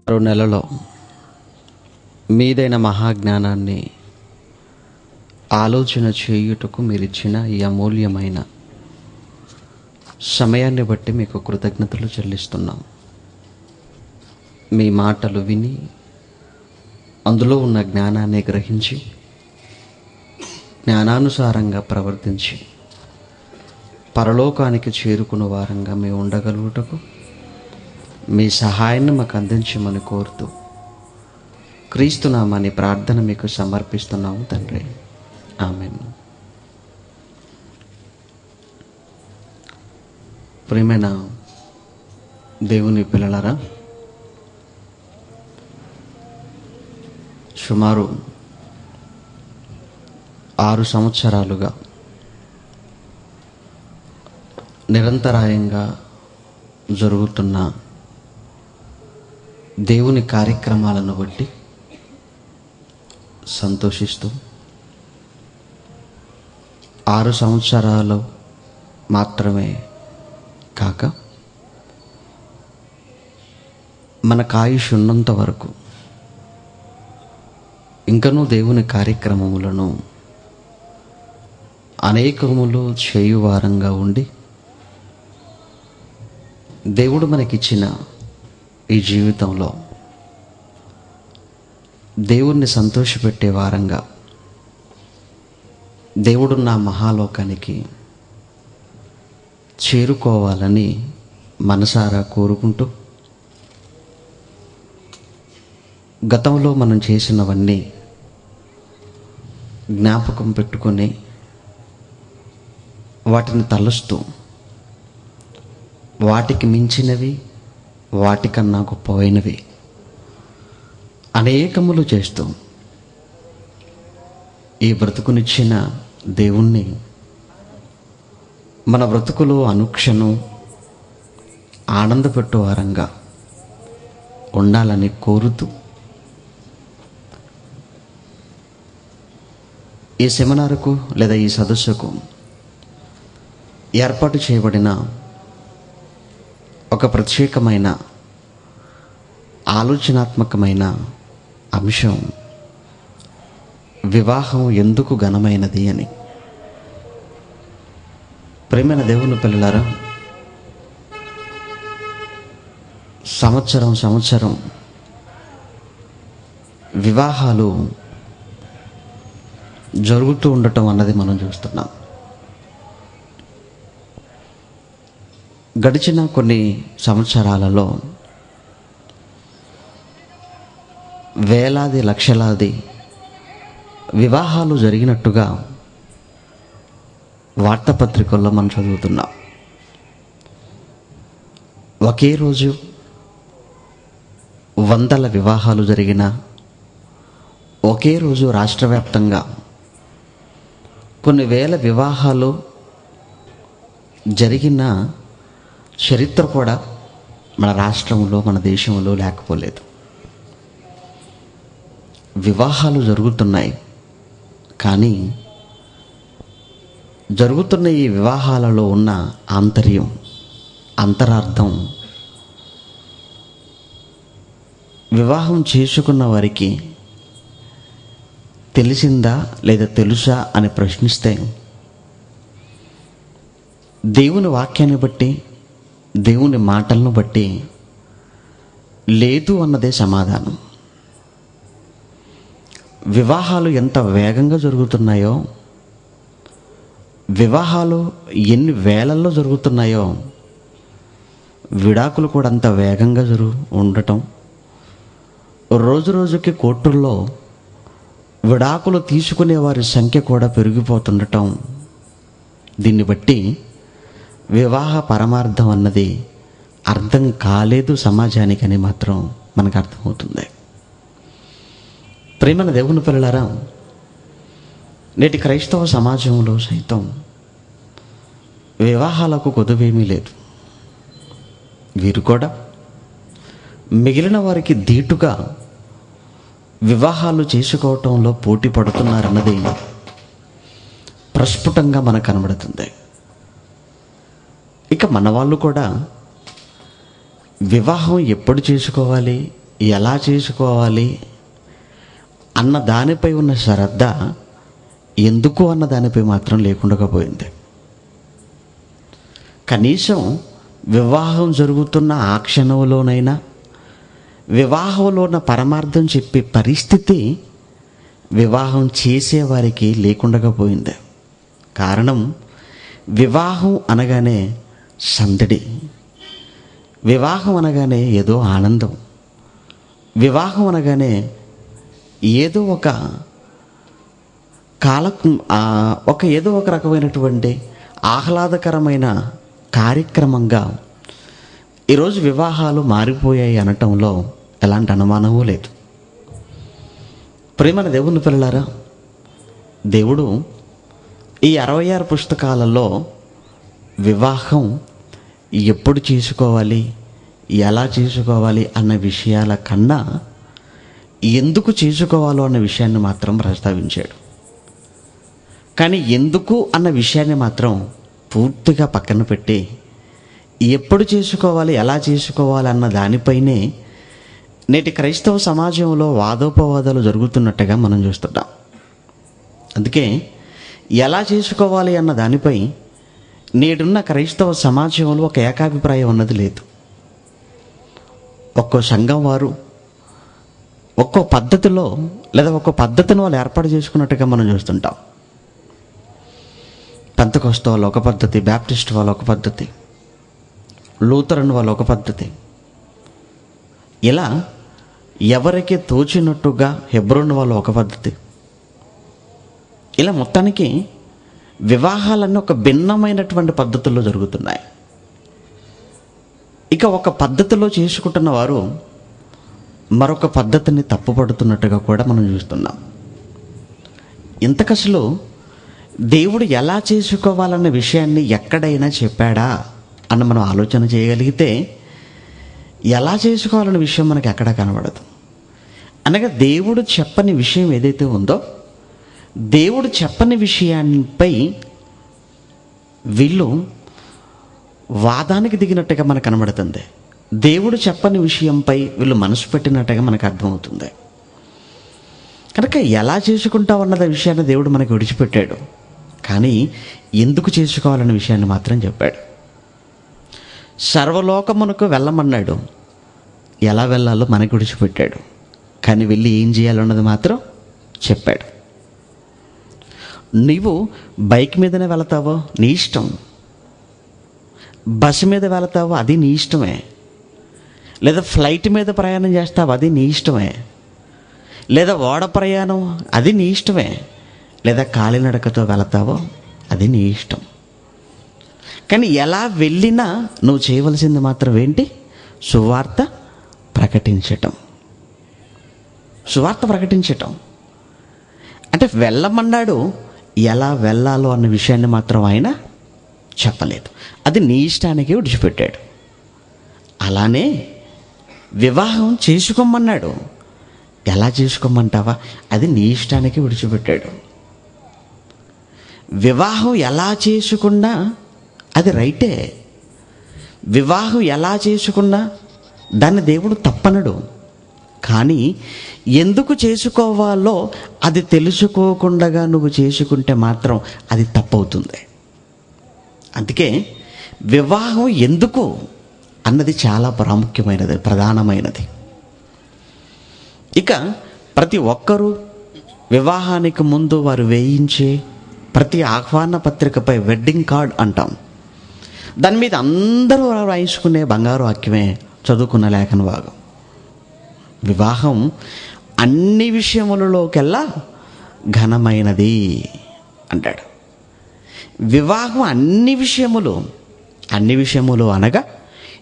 మరో నెలలో మీదైన మహాజ్ఞానాన్ని ఆలోచన చేయుటకు మీరిచ్చిన ఈ అమూల్యమైన సమయాన్ని బట్టి మీకు కృతజ్ఞతలు చెల్లిస్తున్నాం. మీ మాటలు విని అందులో ఉన్న జ్ఞానాన్ని గ్రహించి జ్ఞానానుసారంగా ప్రవర్తించి పరలోకానికి చేరుకున్న వారంగా మేము ఉండగలుగుటకు మీ సహాయాన్ని మాకు అందించమని కోరుతూ క్రీస్తునామని ప్రార్థన మీకు సమర్పిస్తున్నాము తండ్రి. ఆమేన్. ప్రియమైన దేవుని పిల్లలారా, సుమారు 6 సంవత్సరాలుగా నిరంతరాయంగా జరుగుతున్న దేవుని కార్యక్రమాలను బట్టి సంతోషిస్తూ 6 సంవత్సరాలు మాత్రమే కాక మనకు ఆయుష్ ఉన్నంత వరకు ఇంకనూ దేవుని కార్యక్రమములను అనేకములు చేయువారంగా ఉండి దేవుడు మనకిచ్చిన ఈ జీవితంలో దేవుణ్ణి సంతోషపెట్టే వారంగా దేవుడున్న మహాలోకానికి చేరుకోవాలని మనసారా కోరుకుంటూ గతంలో మనం చేసినవన్నీ జ్ఞాపకం పెట్టుకొని వాటిని తలుస్తూ వాటికి మించినవి వాటికన్నా గొప్పవైనవి అనేకములు చేస్తూ ఈ బ్రతుకునిచ్చిన దేవుణ్ణి మన బ్రతుకులో అనుక్షణం ఆనందపెట్టు వారంగా ఉండాలని కోరుతూ ఈ సెమినార్కు లేదా ఈ సదస్సుకు ఏర్పాటు చేయబడిన ఒక ప్రత్యేకమైన ఆలోచనాత్మకమైన అంశం వివాహం ఎందుకు ఘనమైనది అని. ప్రియమైన దేవుని పిల్లలారా, సంవత్సరం వివాహాలు జరుగుతూ ఉండటం అన్నది మనం చూస్తున్నాం. గడిచిన కొన్ని సంవత్సరాలలో వేలాది లక్షలాది వివాహాలు జరిగినట్టుగా వార్తాపత్రికల్లో మనం చదువుతున్నాం. ఒకే రోజు వందల వివాహాలు జరిగిన, ఒకే రోజు రాష్ట్ర వ్యాప్తంగా కొన్ని వేల వివాహాలు జరిగిన చరిత్ర కూడా మన రాష్ట్రంలో మన దేశంలో లేకపోలేదు. వివాహాలు జరుగుతున్నాయి, కానీ జరుగుతున్న ఈ వివాహాలలో ఉన్న ఆంతర్యం, అంతరార్థం వివాహం చేసుకున్న వారికి తెలిసిందా లేదా తెలుసా అని ప్రశ్నిస్తే దేవుని వాక్యాన్ని బట్టి, దేవుని మాటలను బట్టి లేదు అన్నదే సమాధానం. వివాహాలు ఎంత వేగంగా జరుగుతున్నాయో, వివాహాలు ఎన్ని వేలల్లో జరుగుతున్నాయో, విడాకులు కూడా అంత వేగంగా ఉండటం, రోజు రోజుకి కోర్టుల్లో విడాకులు తీసుకునే వారి సంఖ్య కూడా పెరిగిపోతుండటం, దీన్ని బట్టి వివాహ పరమార్థం అన్నది అర్థం కాలేదు సమాజానికని మాత్రం మనకు అర్థమవుతుంది. ప్రియమైన దేవుని పిల్లలారా, నేటి క్రైస్తవ సమాజంలో సైతం వివాహాలకు కొదువేమీ లేదు. వీరు కూడా మిగిలిన వారికి ధీటుగా వివాహాలు చేసుకోవటంలో పోటీ పడుతున్నారన్నది ప్రస్ఫుటంగా మనకు కనబడుతుంది. ఇక మన వాళ్ళు కూడా వివాహం ఎప్పుడు చేసుకోవాలి, ఎలా చేసుకోవాలి అన్న దానిపై ఉన్న శ్రద్ధ ఎందుకు అన్న దానిపై మాత్రం లేకుండా పోయింది. కనీసం వివాహం జరుగుతున్న ఆ క్షణంలోనైనా వివాహంలో ఉన్న పరమార్థం చెప్పే పరిస్థితి వివాహం చేసేవారికి లేకుండా పోయింది. కారణం, వివాహం అనగానే సందడి, వివాహం అనగానే ఏదో ఆనందం, వివాహం అనగానే ఏదో ఏదో ఒక రకమైనటువంటి ఆహ్లాదకరమైన కార్యక్రమంగా ఈరోజు వివాహాలు మారిపోయాయి అనటంలో ఎలాంటి అనుమానమూ లేదు. ప్రియమైన దేవుని పిల్లలారా, దేవుడు ఈ 66 పుస్తకాలలో వివాహం ఎప్పుడు చేసుకోవాలి, ఎలా చేసుకోవాలి అన్న విషయాల కన్నా ఎందుకు చేసుకోవాలో అన్న విషయాన్ని మాత్రం ప్రస్తావించాడు. కానీ ఎందుకు అన్న విషయాన్ని మాత్రం పూర్తిగా పక్కన పెట్టి ఎప్పుడు చేసుకోవాలి, ఎలా చేసుకోవాలి అన్న దానిపైనే నేటి క్రైస్తవ సమాజంలో వాదోపవాదాలు జరుగుతున్నట్టుగా మనం చూస్తున్నాం. అందుకే ఎలా చేసుకోవాలి అన్న దానిపై నేడున్న క్రైస్తవ సమాజంలో ఒక ఏకాభిప్రాయం అన్నది లేదు. ఒక్కో సంఘం వారు ఒక్కో పద్ధతిలో లేదా ఒక్కో పద్ధతిని వాళ్ళు ఏర్పాటు చేసుకున్నట్టుగా మనం చూస్తుంటాం. పెంతెకొస్తు వాళ్ళు ఒక పద్ధతి, బ్యాప్టిస్ట్ వాళ్ళు ఒక పద్ధతి, లూథరన్ వాళ్ళు ఒక పద్ధతి, ఇలా ఎవరికి తోచినట్టుగా హెబ్రోన్ వాళ్ళు ఒక పద్ధతి. ఇలా మొత్తానికి వివాహాలన్నీ ఒక భిన్నమైనటువంటి పద్ధతుల్లో జరుగుతున్నాయి. ఇక ఒక పద్ధతిలో చేసుకుంటున్న వారు మరొక పద్ధతిని తప్పుపడుతున్నట్టుగా కూడా మనం చూస్తున్నాం. ఇంతకసలు దేవుడు ఎలా చేసుకోవాలన్న విషయాన్ని ఎక్కడైనా చెప్పాడా అన్న మనం ఆలోచన చేయగలిగితే ఎలా చేసుకోవాలన్న విషయం మనకి ఎక్కడా కనబడదు. అనగా దేవుడు చెప్పని విషయం ఏదైతే ఉందో, దేవుడు చెప్పని విషయాన్నిపై వీళ్ళు వాదానికి దిగినట్టుగా మనకు కనబడుతుంది. దేవుడు చెప్పని విషయంపై వీళ్ళు మనసు పెట్టినట్టుగా మనకు అర్థమవుతుంది. కనుక ఎలా చేసుకుంటామన్నది విషయాన్ని దేవుడు మనకు విడిచిపెట్టాడు, కానీ ఎందుకు చేసుకోవాలన్న విషయాన్ని మాత్రం చెప్పాడు. సర్వలోకమునకు వెళ్ళమన్నాడు, ఎలా వెళ్ళాలో మనకు విడిచిపెట్టాడు, కానీ వెళ్ళి ఏం చేయాలన్నది మాత్రం చెప్పాడు. నీవు బైక్ మీదనే వెళతావో నీ ఇష్టం, బస్సు మీద వెళతావో అది నీ ఇష్టమే, లేదా ఫ్లైట్ మీద ప్రయాణం చేస్తావు అది నీ ఇష్టమే, లేదా ఓడ ప్రయాణం అది నీ ఇష్టమే, లేదా కాలినడకతో వెళతావో అది నీ ఇష్టం. కానీ ఎలా వెళ్ళినా నువ్వు చేయవలసింది మాత్రం ఏంటి? సువార్త ప్రకటించటం. సువార్త ప్రకటించటం అంటే వెళ్ళమన్నాడు, ఎలా వెళ్ళాలో అన్న విషయాన్ని మాత్రం ఆయన చెప్పలేదు. అది నీ ఇష్టానికి విడిచిపెట్టాడు. అలానే వివాహం చేసుకోమన్నాడు, ఎలా చేసుకోమంటావా, అది నీ ఇష్టానికి విడిచిపెట్టాడు. వివాహం ఎలా చేసుకున్నా అది రైటే, వివాహం ఎలా చేసుకున్నా దాన్ని దేవుడు తప్పనడు. కానీ ఎందుకు చేసుకోవాలో అది తెలుసుకోకుండా నువ్వు చేసుకుంటే మాత్రం అది తప్పవుతుంది. అందుకే వివాహం ఎందుకు అన్నది చాలా ప్రాముఖ్యమైనది, ప్రధానమైనది. ఇక ప్రతి ఒక్కరూ వివాహానికి ముందు వారు వేయించే ప్రతి ఆహ్వాన పత్రికపై వెడ్డింగ్ కార్డ్ అంటాం, దాని మీద అందరూ రాయించుకునే బంగారు వాక్యమే చదువుకున్న లేఖన భాగం. వివాహం అన్ని విషయములలోకెల్లా ఘనమైనది అంటాడు. వివాహం అన్ని విషయములు అనగా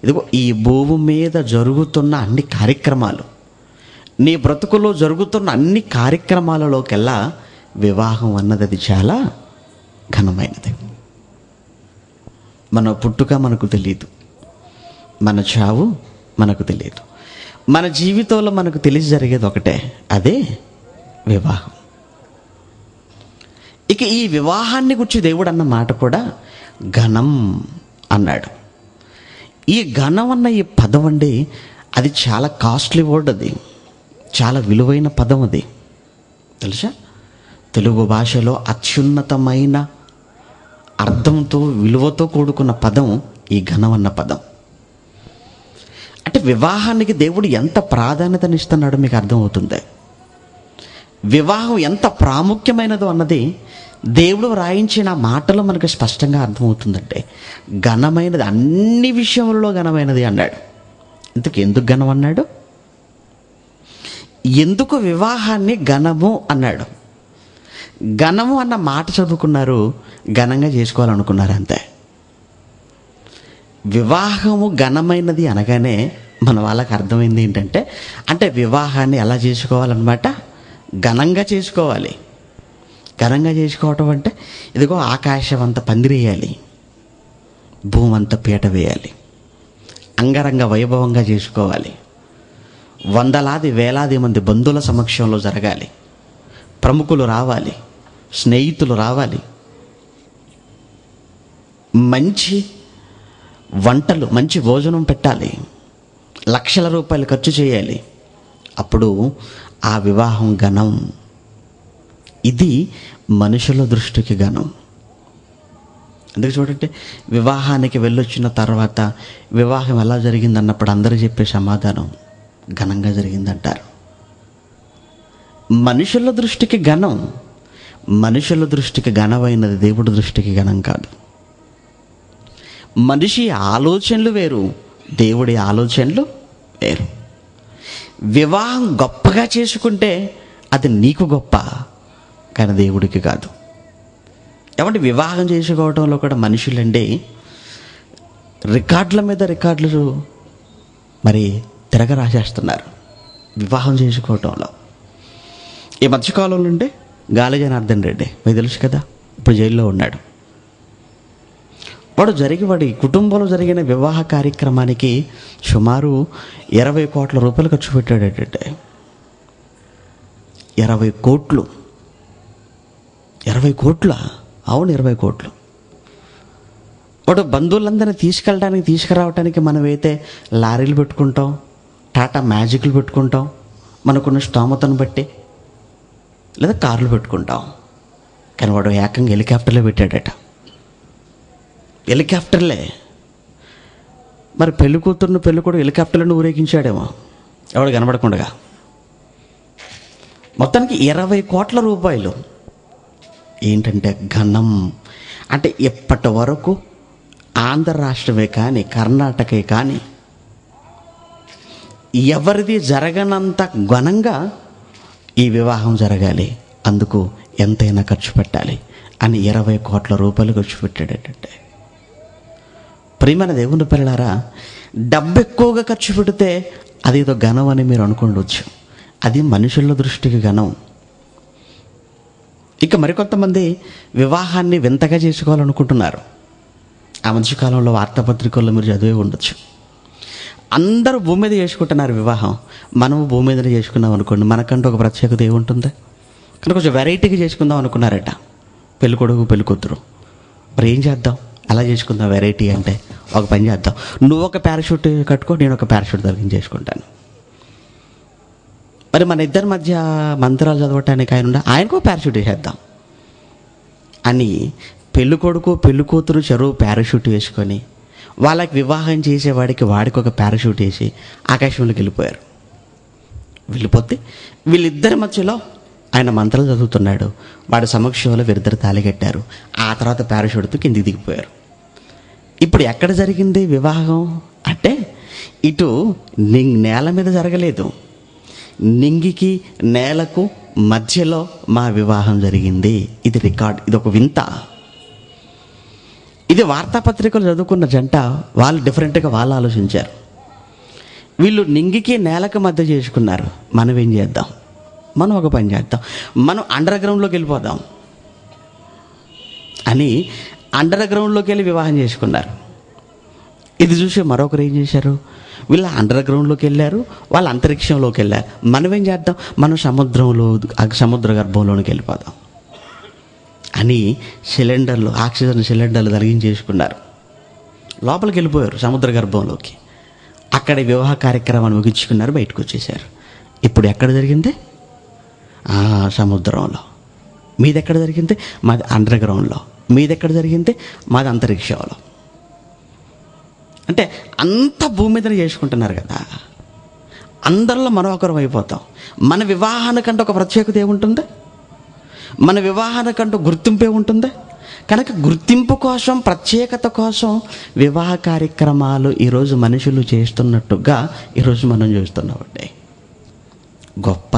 ఇదిగో ఈ భూమి మీద జరుగుతున్న అన్ని కార్యక్రమాలు, నీ బ్రతుకులో జరుగుతున్న అన్ని కార్యక్రమాలలోకెల్లా వివాహం అన్నది అది చాలా ఘనమైనది. మన పుట్టుక మనకు తెలియదు, మన చావు మనకు తెలియదు, మన జీవితంలో మనకు తెలిసి జరిగేది ఒకటే, అదే వివాహం. ఇక ఈ వివాహాన్ని గురించి దేవుడు అన్న మాట కూడా ఘనం అన్నాడు. ఈ ఘనం అన్న ఈ పదం అండి అది చాలా కాస్ట్లీ వర్డ్, అది చాలా విలువైన పదం. అది తెలుసా? తెలుగు భాషలో అత్యున్నతమైన అర్థంతో విలువతో కూడుకున్న పదం ఈ ఘనం అన్న పదం. అంటే వివాహానికి దేవుడు ఎంత ప్రాధాన్యతనిస్తున్నాడో మీకు అర్థమవుతుంది. వివాహం ఎంత ప్రాముఖ్యమైనదో అన్నది దేవుడు రాయించిన మాటలో మనకు స్పష్టంగా అర్థమవుతుందంటే, ఘనమైనది, అన్ని విషయములలో ఘనమైనది అన్నాడు. ఎందుకు ఘనం అన్నాడు? ఎందుకు వివాహాన్ని ఘనము అన్నాడు? ఘనము అన్న మాట చదువుకున్నారు, ఘనంగా చేసుకోవాలనుకున్నారు అంతే. వివాహము ఘనమైనది అనగానే మన వాళ్ళకి అర్థమైంది ఏంటంటే, అంటే వివాహాన్ని ఎలా చేసుకోవాలన్నమాట, ఘనంగా చేసుకోవాలి. ఘనంగా చేసుకోవటం అంటే ఇదిగో ఆకాశం అంతా పందిరేయాలి, భూమి అంతా పీట వేయాలి, అంగరంగ వైభవంగా చేసుకోవాలి, వందలాది వేలాది మంది బంధువుల సమక్షంలో జరగాలి, ప్రముఖులు రావాలి, స్నేహితులు రావాలి, మంచి వంటలు, మంచి భోజనం పెట్టాలి, లక్షల రూపాయలు ఖర్చు చేయాలి. అప్పుడు ఆ వివాహం ఘనం. ఇది మనుషుల దృష్టికి ఘనం. అందుకే చూడండి, వివాహానికి వెళ్ళొచ్చిన తర్వాత వివాహం ఎలా జరిగిందన్నప్పుడు అందరూ చెప్పే సమాధానం ఘనంగా జరిగిందంటారు. మనుషుల దృష్టికి ఘనం. మనుషుల దృష్టికి ఘనమైనది దేవుడి దృష్టికి ఘనం కాదు. మనిషి ఆలోచనలు వేరు, దేవుడి ఆలోచనలు వేరు. వివాహం గొప్పగా చేసుకుంటే అది నీకు గొప్ప, కానీ దేవుడికి కాదు. ఏమంటే వివాహం చేసుకోవడంలో కూడా మనుషులండి రికార్డుల మీద రికార్డులు మరి తిరగ రాసేస్తున్నారు వివాహం చేసుకోవటంలో. ఈ మధ్యకాలంలో ఉండే గాలి జనార్దన్ రెడ్డి మీకు తెలుసు కదా, ఇప్పుడు జైల్లో ఉన్నాడు. వాడి కుటుంబంలో జరిగిన వివాహ కార్యక్రమానికి సుమారు 20 కోట్ల రూపాయలు ఖర్చు పెట్టాడటంటే. 20 కోట్లు. 20 కోట్ల? అవును, 20 కోట్లు. వాడు బంధువులందరినీ తీసుకురావడానికి మనమైతే లారీలు పెట్టుకుంటాం, టాటా మ్యాజిక్లు పెట్టుకుంటాం, మనకున్న స్తోమతను బట్టి, లేదా కార్లు పెట్టుకుంటాం. కానీ వాడు ఏకంగా హెలికాప్టర్లో పెట్టాడట. హెలికాప్టర్లే. మరి పెళ్లి కూతురు హెలికాప్టర్లను ఊరేగించాడేమో ఎవడు కనబడకుండా. మొత్తానికి 20 కోట్ల రూపాయలు. ఏంటంటే ఘనం. అంటే ఇప్పటి వరకు ఆంధ్ర రాష్ట్రమే కానీ కర్ణాటకే కానీ ఎవరిది జరగనంత ఘనంగా ఈ వివాహం జరగాలి, అందుకు ఎంతైనా ఖర్చు పెట్టాలి అని 20 కోట్ల రూపాయలు ఖర్చు పెట్టాడటంటే. ప్రియమైన దేవుని పిల్లలారా, డబ్బు ఎక్కువగా ఖర్చు పెడితే అదేదో ఘనం అని మీరు అనుకోవచ్చు. అది మనుషుల దృష్టికి ఘనం. ఇక మరికొంతమంది వివాహాన్ని వింతగా చేసుకోవాలనుకుంటున్నారు. ఆ మధ్యకాలంలో వార్తాపత్రికల్లో మీరు చదివే ఉండొచ్చు. అందరూ భూమి మీద చేసుకుంటున్నారు వివాహం, మనము భూమి మీదనే చేసుకున్నాం అనుకోండి, మనకంటూ ఒక ప్రత్యేకత ఏముంటుంది? కానీ కొంచెం వెరైటీగా చేసుకుందాం అనుకున్నారట పెళ్ళికొడుకు పెళ్ళికూతురు. మరి ఏం చేద్దాం, అలా చేసుకుందాం వెరైటీ అంటే, ఒక పని చేద్దాం, నువ్వు ఒక పారాషూట్ కట్టుకో, నేను ఒక పారాషూట్ తగిలించేసుకుంటాను. మరి మన ఇద్దరి మధ్య మంత్రాలు చదవటానికి ఆయనకు పారాషూట్ వేసేద్దాం అని పెళ్ళికొడుకు పెళ్ళికూతురు చెరువు పారాషూట్ వేసుకొని వాళ్ళకి వివాహం చేసేవాడికి వాడికి ఒక పారాషూట్ వేసి ఆకాశంలోకి వెళ్ళిపోయారు. వెళ్ళిపోతే వీళ్ళిద్దరి మధ్యలో ఆయన మంత్రాలు చదువుతున్నాడు, వాడి సమక్షంలో వీరిద్దరు తాళి కట్టారు. ఆ తర్వాత పారాషూట్తో కిందికి దిగిపోయారు. ఇప్పుడు ఎక్కడ జరిగింది వివాహం అంటే, ఇటు నేల మీద జరగలేదు, నింగికి నేలకు మధ్యలో మా వివాహం జరిగింది. ఇది రికార్డ్, ఇది ఒక వింత. ఇది వార్తాపత్రికలు చదువుకున్న జంట వాళ్ళు డిఫరెంట్గా వాళ్ళు ఆలోచించారు. వీళ్ళు నింగికి నేలకు మధ్య చేసుకున్నారు. మనం ఏం చేద్దాం, మనం ఒక పని చేద్దాం, మనం అండర్ గ్రౌండ్లోకి వెళ్ళిపోదాం అని అండర్ గ్రౌండ్లోకి వెళ్ళి వివాహం చేసుకున్నారు. ఇది చూసి మరొకరు ఏం చేశారు, వీళ్ళు అండర్ గ్రౌండ్లోకి వెళ్ళారు, వాళ్ళు అంతరిక్షంలోకి వెళ్ళారు. మనం ఏం చేద్దాం, మనం సముద్ర గర్భంలోకి వెళ్ళిపోదాం అని ఆక్సిజన్ సిలిండర్లు తొలగించేసుకున్నారు. లోపలికి వెళ్ళిపోయారు సముద్ర గర్భంలోకి. అక్కడ వివాహ కార్యక్రమాన్ని ముగించుకున్నారు, బయటకు వచ్చేసారు. ఇప్పుడు ఎక్కడ జరిగింది? సముద్రంలో. మీది ఎక్కడ జరిగింది? మాది అండర్ గ్రౌండ్లో. మీది ఎక్కడ జరిగింది? మాది అంతరిక్షంలో. అంటే అంత భూమి మీదనే చేసుకుంటున్నారు కదా. అందరిలో మనం ఒకరం అయిపోతాం. మన వివాహానికంటే ఒక ప్రత్యేకత ఏముంటుంది? మన వివాహానికంటూ గుర్తింపే ఉంటుంది. కనుక గుర్తింపు కోసం, ప్రత్యేకత కోసం వివాహ కార్యక్రమాలు ఈరోజు మనుషులు చేస్తున్నట్టుగా ఈరోజు మనం చూస్తున్నామండి. గొప్ప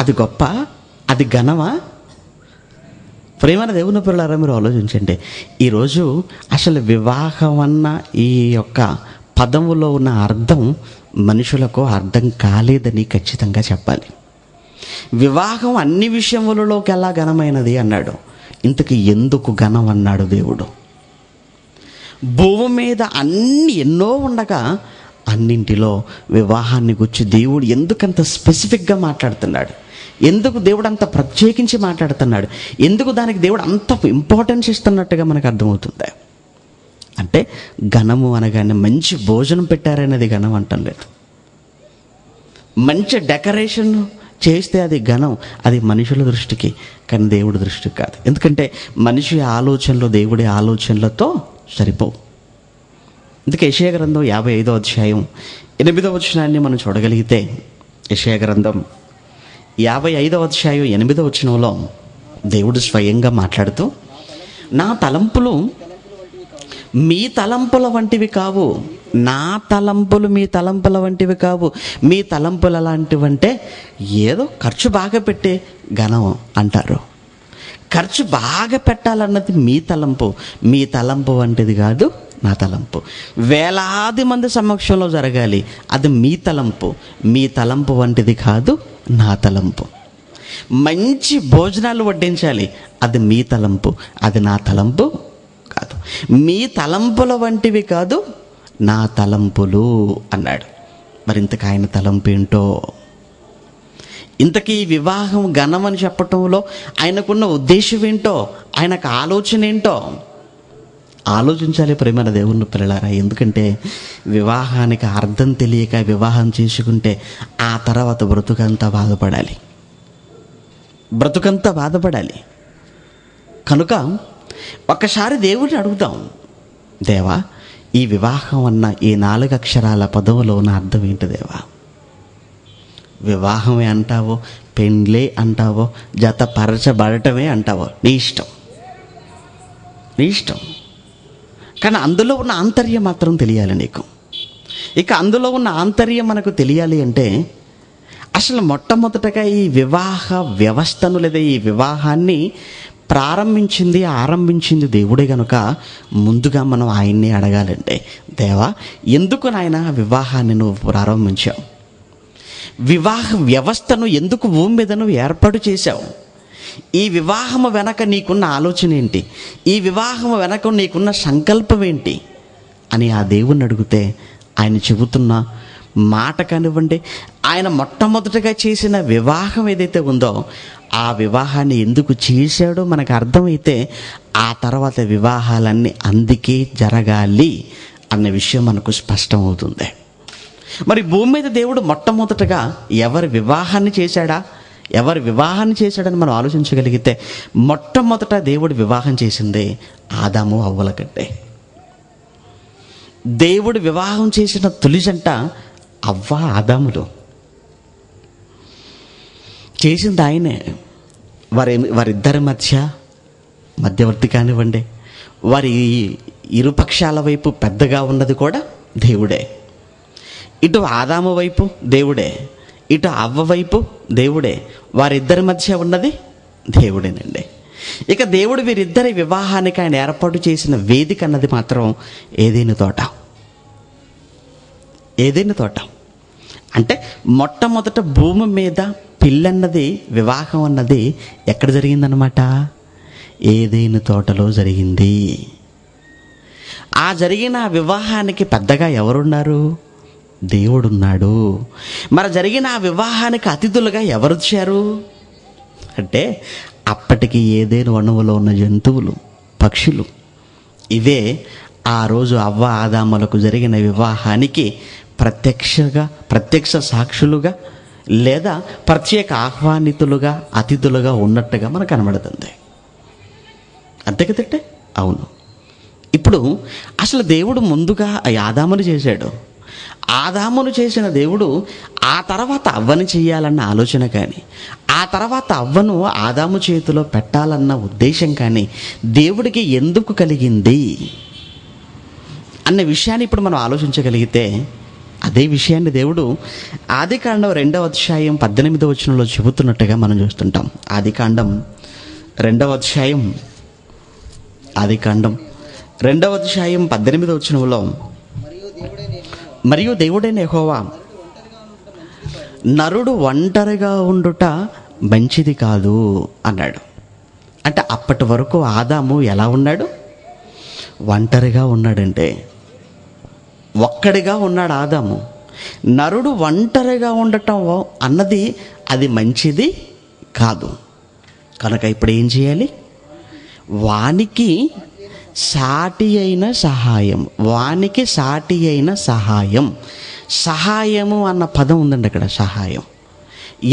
అది గొప్ప, అది ఘనమా? ప్రేమైన దేవుని పిల్లలారా, మీరు ఆలోచించండి. ఈరోజు అసలు వివాహం అన్న ఈ యొక్క పదములో ఉన్న అర్థం మనుషులకు అర్థం కాలేదని ఖచ్చితంగా చెప్పాలి. వివాహం అన్ని విషయములలోకి ఎలా ఘనమైనది అన్నాడు. ఇంతకు ఎందుకు ఘనం అన్నాడు దేవుడు? భూమి మీద అన్ని ఎన్నో ఉండగా అన్నింటిలో వివాహాన్ని గురించి దేవుడు ఎందుకంత స్పెసిఫిక్గా మాట్లాడుతున్నాడు? ఎందుకు దేవుడు అంత ప్రత్యేకించి మాట్లాడుతున్నాడు? ఎందుకు దానికి దేవుడు అంత ఇంపార్టెన్స్ ఇస్తున్నట్టుగా మనకు అర్థమవుతుంది. అంటే ఘనము అనగానే మంచి భోజనం పెట్టారనేది ఘనం అంటం లేదు. మంచి డెకరేషన్ చేస్తే అది ఘనం, అది మనుషుల దృష్టికి, కానీ దేవుడి దృష్టికి కాదు. ఎందుకంటే మనిషి ఆలోచనలు దేవుడి ఆలోచనలతో సరిపోవు. అందుకే యెషయా గ్రంథం 55వ అధ్యాయం 8వ వచనాన్ని మనం చూడగలిగితే, యెషయా గ్రంథం 55వ అధ్యాయం 8వ వచనంలో దేవుడు స్వయంగా మాట్లాడుతూ, నా తలంపులు మీ తలంపుల వంటివి కావు, నా తలంపులు మీ తలంపుల వంటివి కావు. మీ తలంపులు ఎలాంటివంటే ఏదో ఖర్చు బాగా పెట్టే ఘనం అంటారు. ఖర్చు బాగా పెట్టాలన్నది మీ తలంపు, మీ తలంపు వంటిది కాదు నా తలంపు. వేలాది మంది సమక్షంలో జరగాలి, అది మీ తలంపు, మీ తలంపు వంటిది కాదు నా తలంపు. మంచి భోజనాలు వడ్డించాలి, అది మీ తలంపు, అది నా తలంపు కాదు. మీ తలంపుల వంటివి కాదు నా తలంపులు అన్నాడు. మరి ఇంతకు ఆయన తలంపు ఏంటో? ఇంతకీ వివాహం ఘనమని చెప్పటంలో ఆయనకున్న ఉద్దేశం ఏంటో, ఆయనకు ఆలోచన ఏంటో ఆలోచించాలి ప్రేమైన దేవుని పిల్లలారా. ఎందుకంటే వివాహానికి అర్థం తెలియక వివాహం చేసుకుంటే ఆ తర్వాత బ్రతుకంతా బాధపడాలి. కనుక ఒక్కసారి దేవుడిని అడుగుదాం, దేవా ఈ వివాహం అన్న ఈ 4 అక్షరాల పదవులో ఉన్న అర్థం ఏంటి దేవా? వివాహమే అంటావో, పెండ్లే అంటావో, జతపరచబడటమే అంటావో, నీ ఇష్టం. కానీ అందులో ఉన్న ఆంతర్యం మాత్రం తెలియాలి నీకు. ఇక అందులో ఉన్న ఆంతర్యం మనకు తెలియాలి అంటే అసలు మొట్టమొదటగా ఈ వివాహ వ్యవస్థను లేదా ఈ వివాహాన్ని ఆరంభించింది దేవుడే కనుక ముందుగా మనం ఆయన్ని అడగాలంటే, దేవా ఎందుకు నాయన వివాహాన్ని నువ్వు ప్రారంభించావు? వివాహ వ్యవస్థను ఎందుకు భూమి మీద నువ్వు ఏర్పాటు చేశావు? ఈ వివాహము వెనక నీకున్న ఆలోచన ఏంటి? ఈ వివాహము వెనక నీకున్న సంకల్పం ఏంటి అని ఆ దేవుణ్ణి అడిగితే ఆయన చెబుతున్న మాట కానివ్వండి, ఆయన మొట్టమొదటిగా చేసిన వివాహం ఏదైతే ఉందో ఆ వివాహాన్ని ఎందుకు చేశాడో మనకు అర్థమైతే ఆ తర్వాత వివాహాలన్నీ అందుకే జరగాలి అన్న విషయం మనకు స్పష్టమవుతుంది. మరి భూమి మీద దేవుడు మొట్టమొదటగా ఎవరి వివాహాన్ని చేశాడని మనం ఆలోచించగలిగితే మొట్టమొదట దేవుడు వివాహం చేసింది ఆదాము హవ్వల కంటే. దేవుడు వివాహం చేసిన తొలి జంట అవ్వ ఆదాములు. చేసింది ఆయనే. వారిద్దరి మధ్యవర్తి కానివ్వండి, వారి ఇరుపక్షాల వైపు పెద్దగా ఉన్నది కూడా దేవుడే. ఇటు ఆదాము వైపు దేవుడే, ఇటు అవ్వ వైపు దేవుడే, వారిద్దరి మధ్య ఉన్నది దేవుడేనండి. ఇక దేవుడు వీరిద్దరి వివాహానికి ఆయన ఏర్పాటు చేసిన వేదిక అన్నది మాత్రం ఏదైనా తోట. అంటే మొట్టమొదట భూమి మీద పిల్లన్నది, వివాహం అన్నది ఎక్కడ జరిగిందనమాట? ఏదైనా తోటలో జరిగింది. ఆ జరిగిన వివాహానికి పెద్దగా ఎవరున్నారు? దేవుడున్నాడు. మరి జరిగిన ఆ వివాహానికి అతిథులుగా ఎవరు వచ్చారు అంటే అప్పటికి ఏదైనా వనములో ఉన్న జంతువులు, పక్షులు, ఇవే ఆ రోజు అవ్వ ఆదాములకు జరిగిన వివాహానికి ప్రత్యక్ష సాక్షులుగా లేదా ప్రత్యేక ఆహ్వానితులుగా అతిథులుగా ఉన్నట్టుగా మనకు కనబడుతుంది. అంతే కదంటే? అవును. ఇప్పుడు అసలు దేవుడు ముందుగా ఆదామును చేశాడు. ఆదామును చేసిన దేవుడు ఆ తర్వాత అవ్వని చేయాలన్న ఆలోచన కానీ, ఆ తర్వాత అవ్వను ఆదాము చేతిలో పెట్టాలన్న ఉద్దేశం కానీ దేవుడికి ఎందుకు కలిగింది అన్న విషయాన్ని ఇప్పుడు మనం ఆలోచించగలిగితే, అదే విషయాన్ని దేవుడు ఆదికాండం 2వ అధ్యాయం 18వ వచనంలో చెబుతున్నట్టుగా మనం చూస్తుంటాం. ఆదికాండం 2వ అధ్యాయం 18వ వచనంలో, మరియు దేవుడైన యెహోవా నరుడు ఒంటరిగా ఉండుట మంచిది కాదు అన్నాడు. అంటే అప్పటి వరకు ఆదాము ఎలా ఉన్నాడు? ఒంటరిగా ఉన్నాడంటే, ఒక్కడిగా ఉన్నాడు ఆదాము. నరుడు ఒంటరిగా ఉండటం అన్నది అది మంచిది కాదు. కనుక ఇప్పుడు ఏం చేయాలి? వానికి సాటి అయిన సహాయం, సహాయము అన్న పదం ఉందండి అక్కడ. సహాయం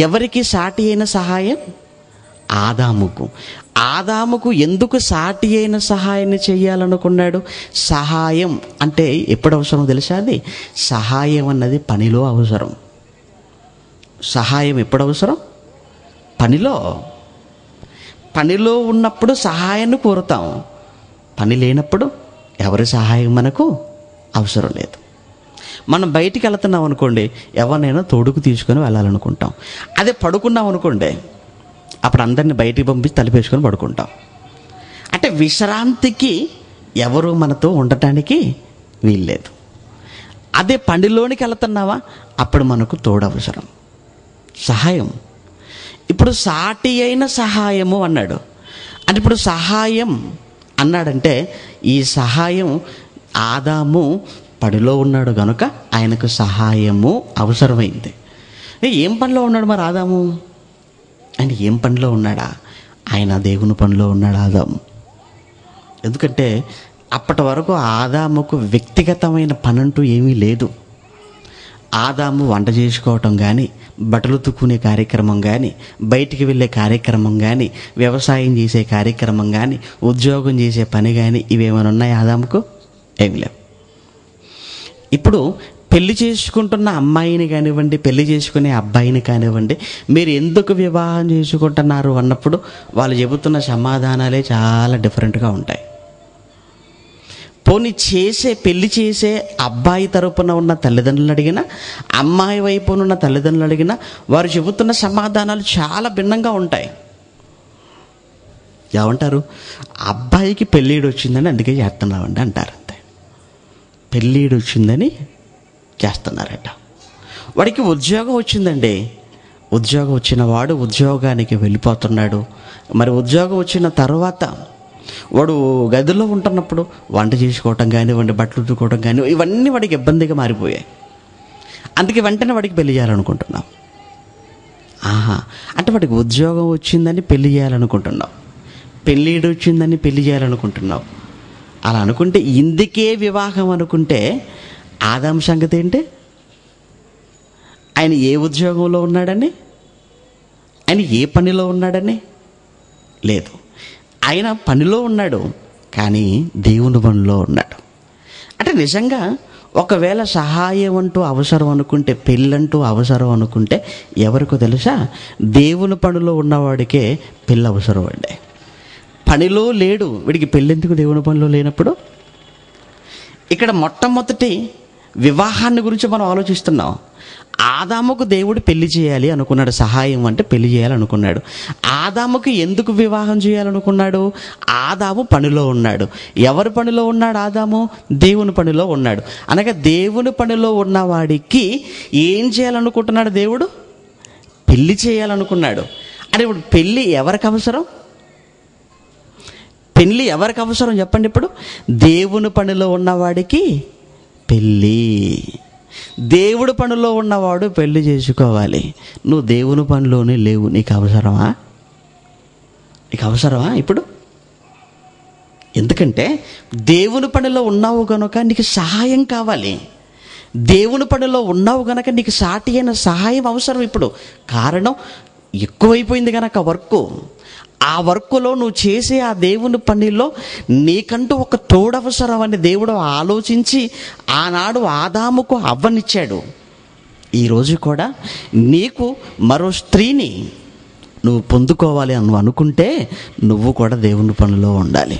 ఎవరికి సాటి అయిన సహాయం? ఆదాముకు ఎందుకు సాటి అయిన సహాయాన్ని చేయాలనుకున్నాడు? సహాయం అంటే ఎప్పుడు అవసరం తెలుసా? అది సహాయం అన్నది పనిలో అవసరం. సహాయం ఎప్పుడు అవసరం? పనిలో ఉన్నప్పుడు సహాయాన్ని కోరుతాం. పని లేనప్పుడు ఎవరి సహాయం మనకు అవసరం లేదు. మనం బయటికి వెళ్తున్నాం అనుకోండి, ఎవరినైనా తోడుకు తీసుకొని వెళ్ళాలనుకుంటాం. అదే పడుకున్నాం అనుకోండి, అప్పుడు అందరిని బయటికి పంపించి తలుపేసుకొని పడుకుంటాం. అంటే విశ్రాంతికి ఎవరు మనతో ఉండటానికి వీల్లేదు. అదే పనిలోనికి వెళ్తున్నావా, అప్పుడు మనకు తోడు అవసరం, సహాయం. ఇప్పుడు సాటి అయిన సహాయము అన్నాడు. అంటే ఇప్పుడు సహాయం అన్నాడంటే ఈ సహాయం ఆదాము పనిలో ఉన్నాడు కనుక ఆయనకు సహాయము అవసరమైంది. ఏం పనిలో ఉన్నాడు మరి ఆదాము? ఆయన ఏం పనిలో ఉన్నాడా? ఆయన దేవుని పనిలో ఉన్నాడు ఆదాము. ఎందుకంటే అప్పటి వరకు ఆదాముకు వ్యక్తిగతమైన పని అంటూ ఏమీ లేదు. ఆదాము వంట చేసుకోవటం కానీ, బట్టలు తుక్కునే కార్యక్రమం కానీ, బయటికి వెళ్ళే కార్యక్రమం కానీ, వ్యవసాయం చేసే కార్యక్రమం కానీ, ఉద్యోగం చేసే పని కానీ ఇవేమైనా ఉన్నాయి ఆదాముకు? ఏమి లేవు. ఇప్పుడు పెళ్లి చేసుకుంటున్న అమ్మాయిని కానివ్వండి, పెళ్లి చేసుకునే అబ్బాయిని కానివ్వండి, మీరు ఎందుకు వివాహం చేసుకుంటున్నారు అన్నప్పుడు వాళ్ళు చెబుతున్న సమాధానాలే చాలా డిఫరెంట్గా ఉంటాయి. పోనీ పెళ్లి చేసే అబ్బాయి తరపున ఉన్న తల్లిదండ్రులు అడిగినా, అమ్మాయి వైపున ఉన్న తల్లిదండ్రులు అడిగినా వారు చెబుతున్న సమాధానాలు చాలా భిన్నంగా ఉంటాయి. ఏమంటారు? అబ్బాయికి పెళ్ళిడు వచ్చిందని అందుకే చేస్తున్నామండి అంటారు. అంతే, పెళ్ళిడు వచ్చిందని చేస్తున్నారట. వాడికి ఉద్యోగం వచ్చిందండి, ఉద్యోగం వచ్చిన వాడు ఉద్యోగానికి వెళ్ళిపోతున్నాడు. మరి ఉద్యోగం వచ్చిన తర్వాత వాడు గదిలో ఉంటున్నప్పుడు వంట చేసుకోవటం కానివ్వండి, బట్టలు ఉతుకోవటం కానీ ఇవన్నీ వాడికి ఇబ్బందిగా మారిపోయాయి. అందుకే వెంటనే వాడికి పెళ్లి చేయాలనుకుంటున్నాం. అంటే వాడికి ఉద్యోగం వచ్చిందని పెళ్లి చేయాలనుకుంటున్నావు, పెళ్ళిడు వచ్చిందని పెళ్లి చేయాలనుకుంటున్నావు. అలా అనుకుంటే ఇందుకే వివాహం అనుకుంటే ఆదాము సంగతి ఏంటి? ఆయన ఏ ఉద్యోగంలో ఉన్నాడని, ఆయన ఏ పనిలో ఉన్నాడని లేదు. ఆయన పనిలో ఉన్నాడు కానీ దేవుని పనిలో ఉన్నాడు. అంటే నిజంగా ఒకవేళ సహాయం అంటూ అవసరం అనుకుంటే, పెళ్ళంటూ అవసరం అనుకుంటే ఎవరికో తెలుసా? దేవుని పనిలో ఉన్నవాడికే పెళ్ళి అవసరం అండి. పనిలో లేడు వీడికి పెళ్ళెందుకు దేవుని పనిలో లేనప్పుడు? ఇక్కడ మొట్టమొదటి వివాహాన్ని గురించి మనం ఆలోచిస్తున్నాం. ఆదాముకు దేవుడు పెళ్లి చేయాలి అనుకున్నాడు, సహాయం అంటే పెళ్లి చేయాలనుకున్నాడు. ఆదాముకు ఎందుకు వివాహం చేయాలనుకున్నాడు? ఆదాము పనిలో ఉన్నాడు. ఎవరి పనిలో ఉన్నాడు ఆదాము? దేవుని పనిలో ఉన్నాడు. అనగా దేవుని పనిలో ఉన్నవాడికి ఏం చేయాలనుకుంటున్నాడు దేవుడు? పెళ్లి చేయాలనుకున్నాడు. అంటే ఇప్పుడు పెళ్ళి ఎవరికి అవసరం? పెళ్ళి ఎవరికి అవసరం చెప్పండి? ఇప్పుడు దేవుని పనిలో ఉన్నవాడికి పెళ్ళి. దేవుడి పనిలో ఉన్నవాడు పెళ్లి చేసుకోవాలి. నువ్వు దేవుని పనిలోనే లేవు, నీకు అవసరమా? ఇప్పుడు ఎందుకంటే దేవుని పనిలో ఉన్నావు కనుక నీకు సహాయం కావాలి. దేవుని పనిలో ఉన్నావు కనుక నీకు సాటి అయిన సహాయం అవసరం. ఇప్పుడు కారణం ఎక్కువైపోయింది కనుక ఆ వర్కులో నువ్వు చేసే ఆ దేవుని పనిలో నీకంటూ ఒక తోడవసరం అని దేవుడు ఆలోచించి ఆనాడు ఆదాముకు అవ్వనిచ్చాడు. ఈరోజు కూడా నీకు మరో స్త్రీని నువ్వు పొందుకోవాలి అని అనుకుంటే నువ్వు కూడా దేవుని పనిలో ఉండాలి.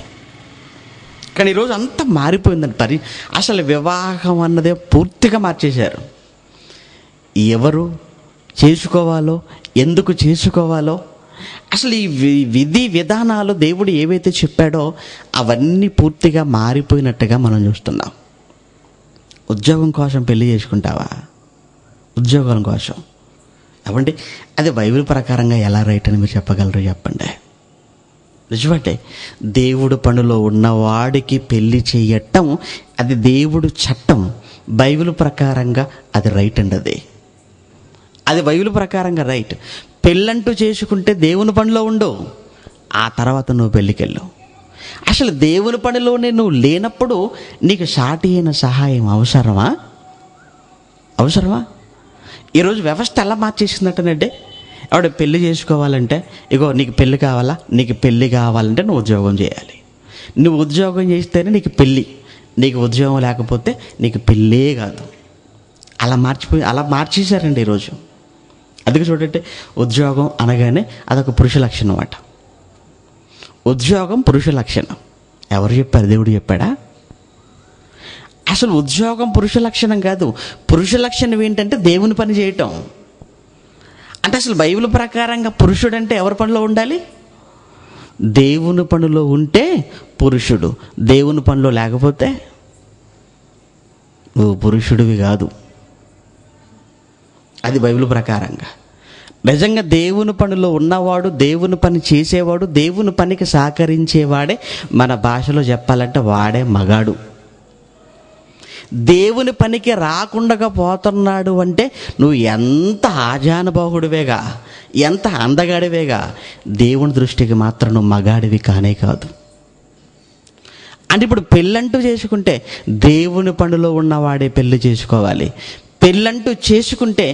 కానీ ఈరోజు అంతా మారిపోయిందండి. అసలు వివాహం అన్నదే పూర్తిగా మార్చేశారు. ఎవరు చేసుకోవాలో, ఎందుకు చేసుకోవాలో, అసలు ఈ విధి విధానాలు దేవుడు ఏవైతే చెప్పాడో అవన్నీ పూర్తిగా మారిపోయినట్టుగా మనం చూస్తున్నాం. ఉద్యోగం కోసం పెళ్లి చేసుకుంటావా? ఉద్యోగం కోసం అవండి, అది బైబిల్ ప్రకారంగా ఎలా రైట్ అని మీరు చెప్పగలరు? చెప్పండి. నిజమంటే దేవుడు పనిలో ఉన్నవాడికి పెళ్లి చేయటం అది దేవుడు చట్టం. బైబిల్ ప్రకారంగా అది రైట్ అండి. అది బైబిల్ ప్రకారంగా రైట్. పెళ్ళంటూ చేసుకుంటే దేవుని పనిలో ఉండు, ఆ తర్వాత నువ్వు పెళ్ళికెళ్ళు. అసలు దేవుని పనిలోనే నువ్వు లేనప్పుడు నీకు సాటి అయిన సహాయం అవసరమా? ఈరోజు వ్యవస్థ ఎలా మార్చేసిందంటేనంటే, ఆవిడ పెళ్లి చేసుకోవాలంటే ఇగో నీకు పెళ్ళి కావాలా, నీకు పెళ్ళి కావాలంటే నువ్వు ఉద్యోగం చేయాలి, నువ్వు ఉద్యోగం చేస్తేనే నీకు పెళ్ళి, నీకు ఉద్యోగం లేకపోతే నీకు పెళ్ళే కాదు. అలా మార్చేశారండి ఈరోజు. అందుకే చూడండి, ఉద్యోగం అనగానే అదొక పురుష లక్షణం అన్నమాట. ఉద్యోగం పురుష లక్షణం. ఎవరు చెప్పారు? దేవుడు చెప్పాడా? అసలు ఉద్యోగం పురుష లక్షణం కాదు. పురుష లక్షణం ఏంటంటే దేవుని పని చేయటం. అంటే అసలు బైబిల్ ప్రకారంగా పురుషుడు అంటే ఎవరి పనిలో ఉండాలి? దేవుని పనిలో ఉంటే పురుషుడు, దేవుని పనిలో లేకపోతే నువ్వు పురుషుడివి కాదు. అది బైబిల్ ప్రకారంగా. నిజంగా దేవుని పనిలో ఉన్నవాడు, దేవుని పని చేసేవాడు, దేవుని పనికి సహకరించేవాడే మన భాషలో చెప్పాలంటే వాడే మగాడు. దేవుని పనికి రాకుండా పోతున్నాడు అంటే నువ్వు ఎంత ఆజానుబాహుడివేగా, ఎంత అందగాడివేగా, దేవుని దృష్టికి మాత్రం నువ్వు మగాడివి కానే కాదు. అంటే ఇప్పుడు పెళ్ళంటూ చేసుకుంటే దేవుని పనిలో ఉన్నవాడే పెళ్ళి చేసుకోవాలి. పెళ్ళంటూ చేసుకుంటే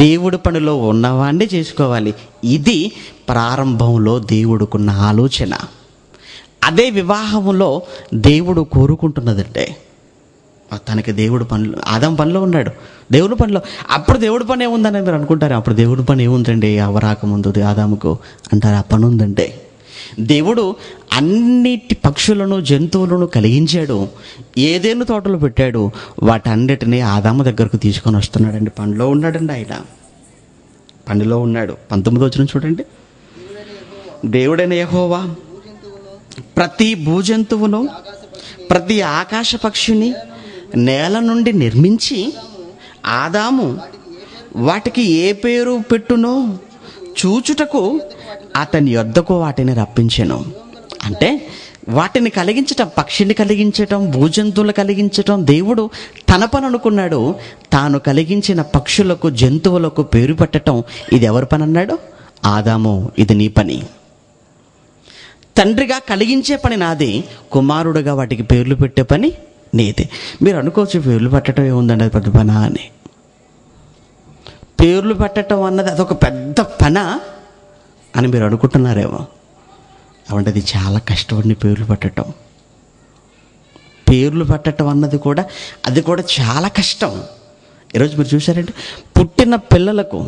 దేవుడి పనిలో ఉన్నవాడిని చేసుకోవాలి. ఇది ప్రారంభంలో దేవుడుకున్న ఆలోచన. అదే వివాహంలో దేవుడు కోరుకుంటున్నదంటే, తనకి దేవుడు పనిలో, ఆదాం పనిలో ఉన్నాడు, దేవుడి పనిలో. అప్పుడు దేవుడి పని ఏముందని మీరు అనుకుంటారు. అప్పుడు దేవుడి పని ఏముందండి? అవరాకముందు ఆదాముకు అంటారు, ఆ పని ఉందంటే. దేవుడు అన్నిటి పక్షులను, జంతువులను కలిగించాడు, ఏదేను తోటలు పెట్టాడు, వాటన్నిటినీ ఆదాము దగ్గరకు తీసుకొని వస్తున్నాడండి. పనిలో ఉన్నాడండి, ఆయన పనిలో ఉన్నాడు. 19వ వచనం చూడండి. దేవుడైన యెహోవా ప్రతి భూజంతువును, ప్రతి ఆకాశ పక్షిని నేల నుండి నిర్మించి ఆదాము వాటికి ఏ పేరు పెట్టునో చూచుటకు అతని యొద్దకు వాటిని రప్పించెను. అంటే వాటిని కలిగించటం, పక్షిని కలిగించటం, భూజంతువులు కలిగించటం దేవుడు తన పని అనుకున్నాడు. తాను కలిగించిన పక్షులకు, జంతువులకు పేరు పెట్టడం ఇది ఎవరి పని అన్నాడు? ఆదాము, ఇది నీ పని. తండ్రిగా కలిగించే పని నాది, కుమారుడుగా వాటికి పేర్లు పెట్టే పని నీది. మీరు అనుకోవచ్చు, పేర్లు పెట్టడం ఏముందండి, అది పెద్ద పనా అని. పేర్లు పెట్టడం అన్నది అదొక పెద్ద పనా అని మీరు అనుకుంటున్నారేమో. అవంటే అది చాలా కష్టపడి పేర్లు పెట్టడం. పేర్లు పెట్టడం అన్నది కూడా, అది కూడా చాలా కష్టం. ఈరోజు మీరు చూసారంటే, పుట్టిన పిల్లలకు,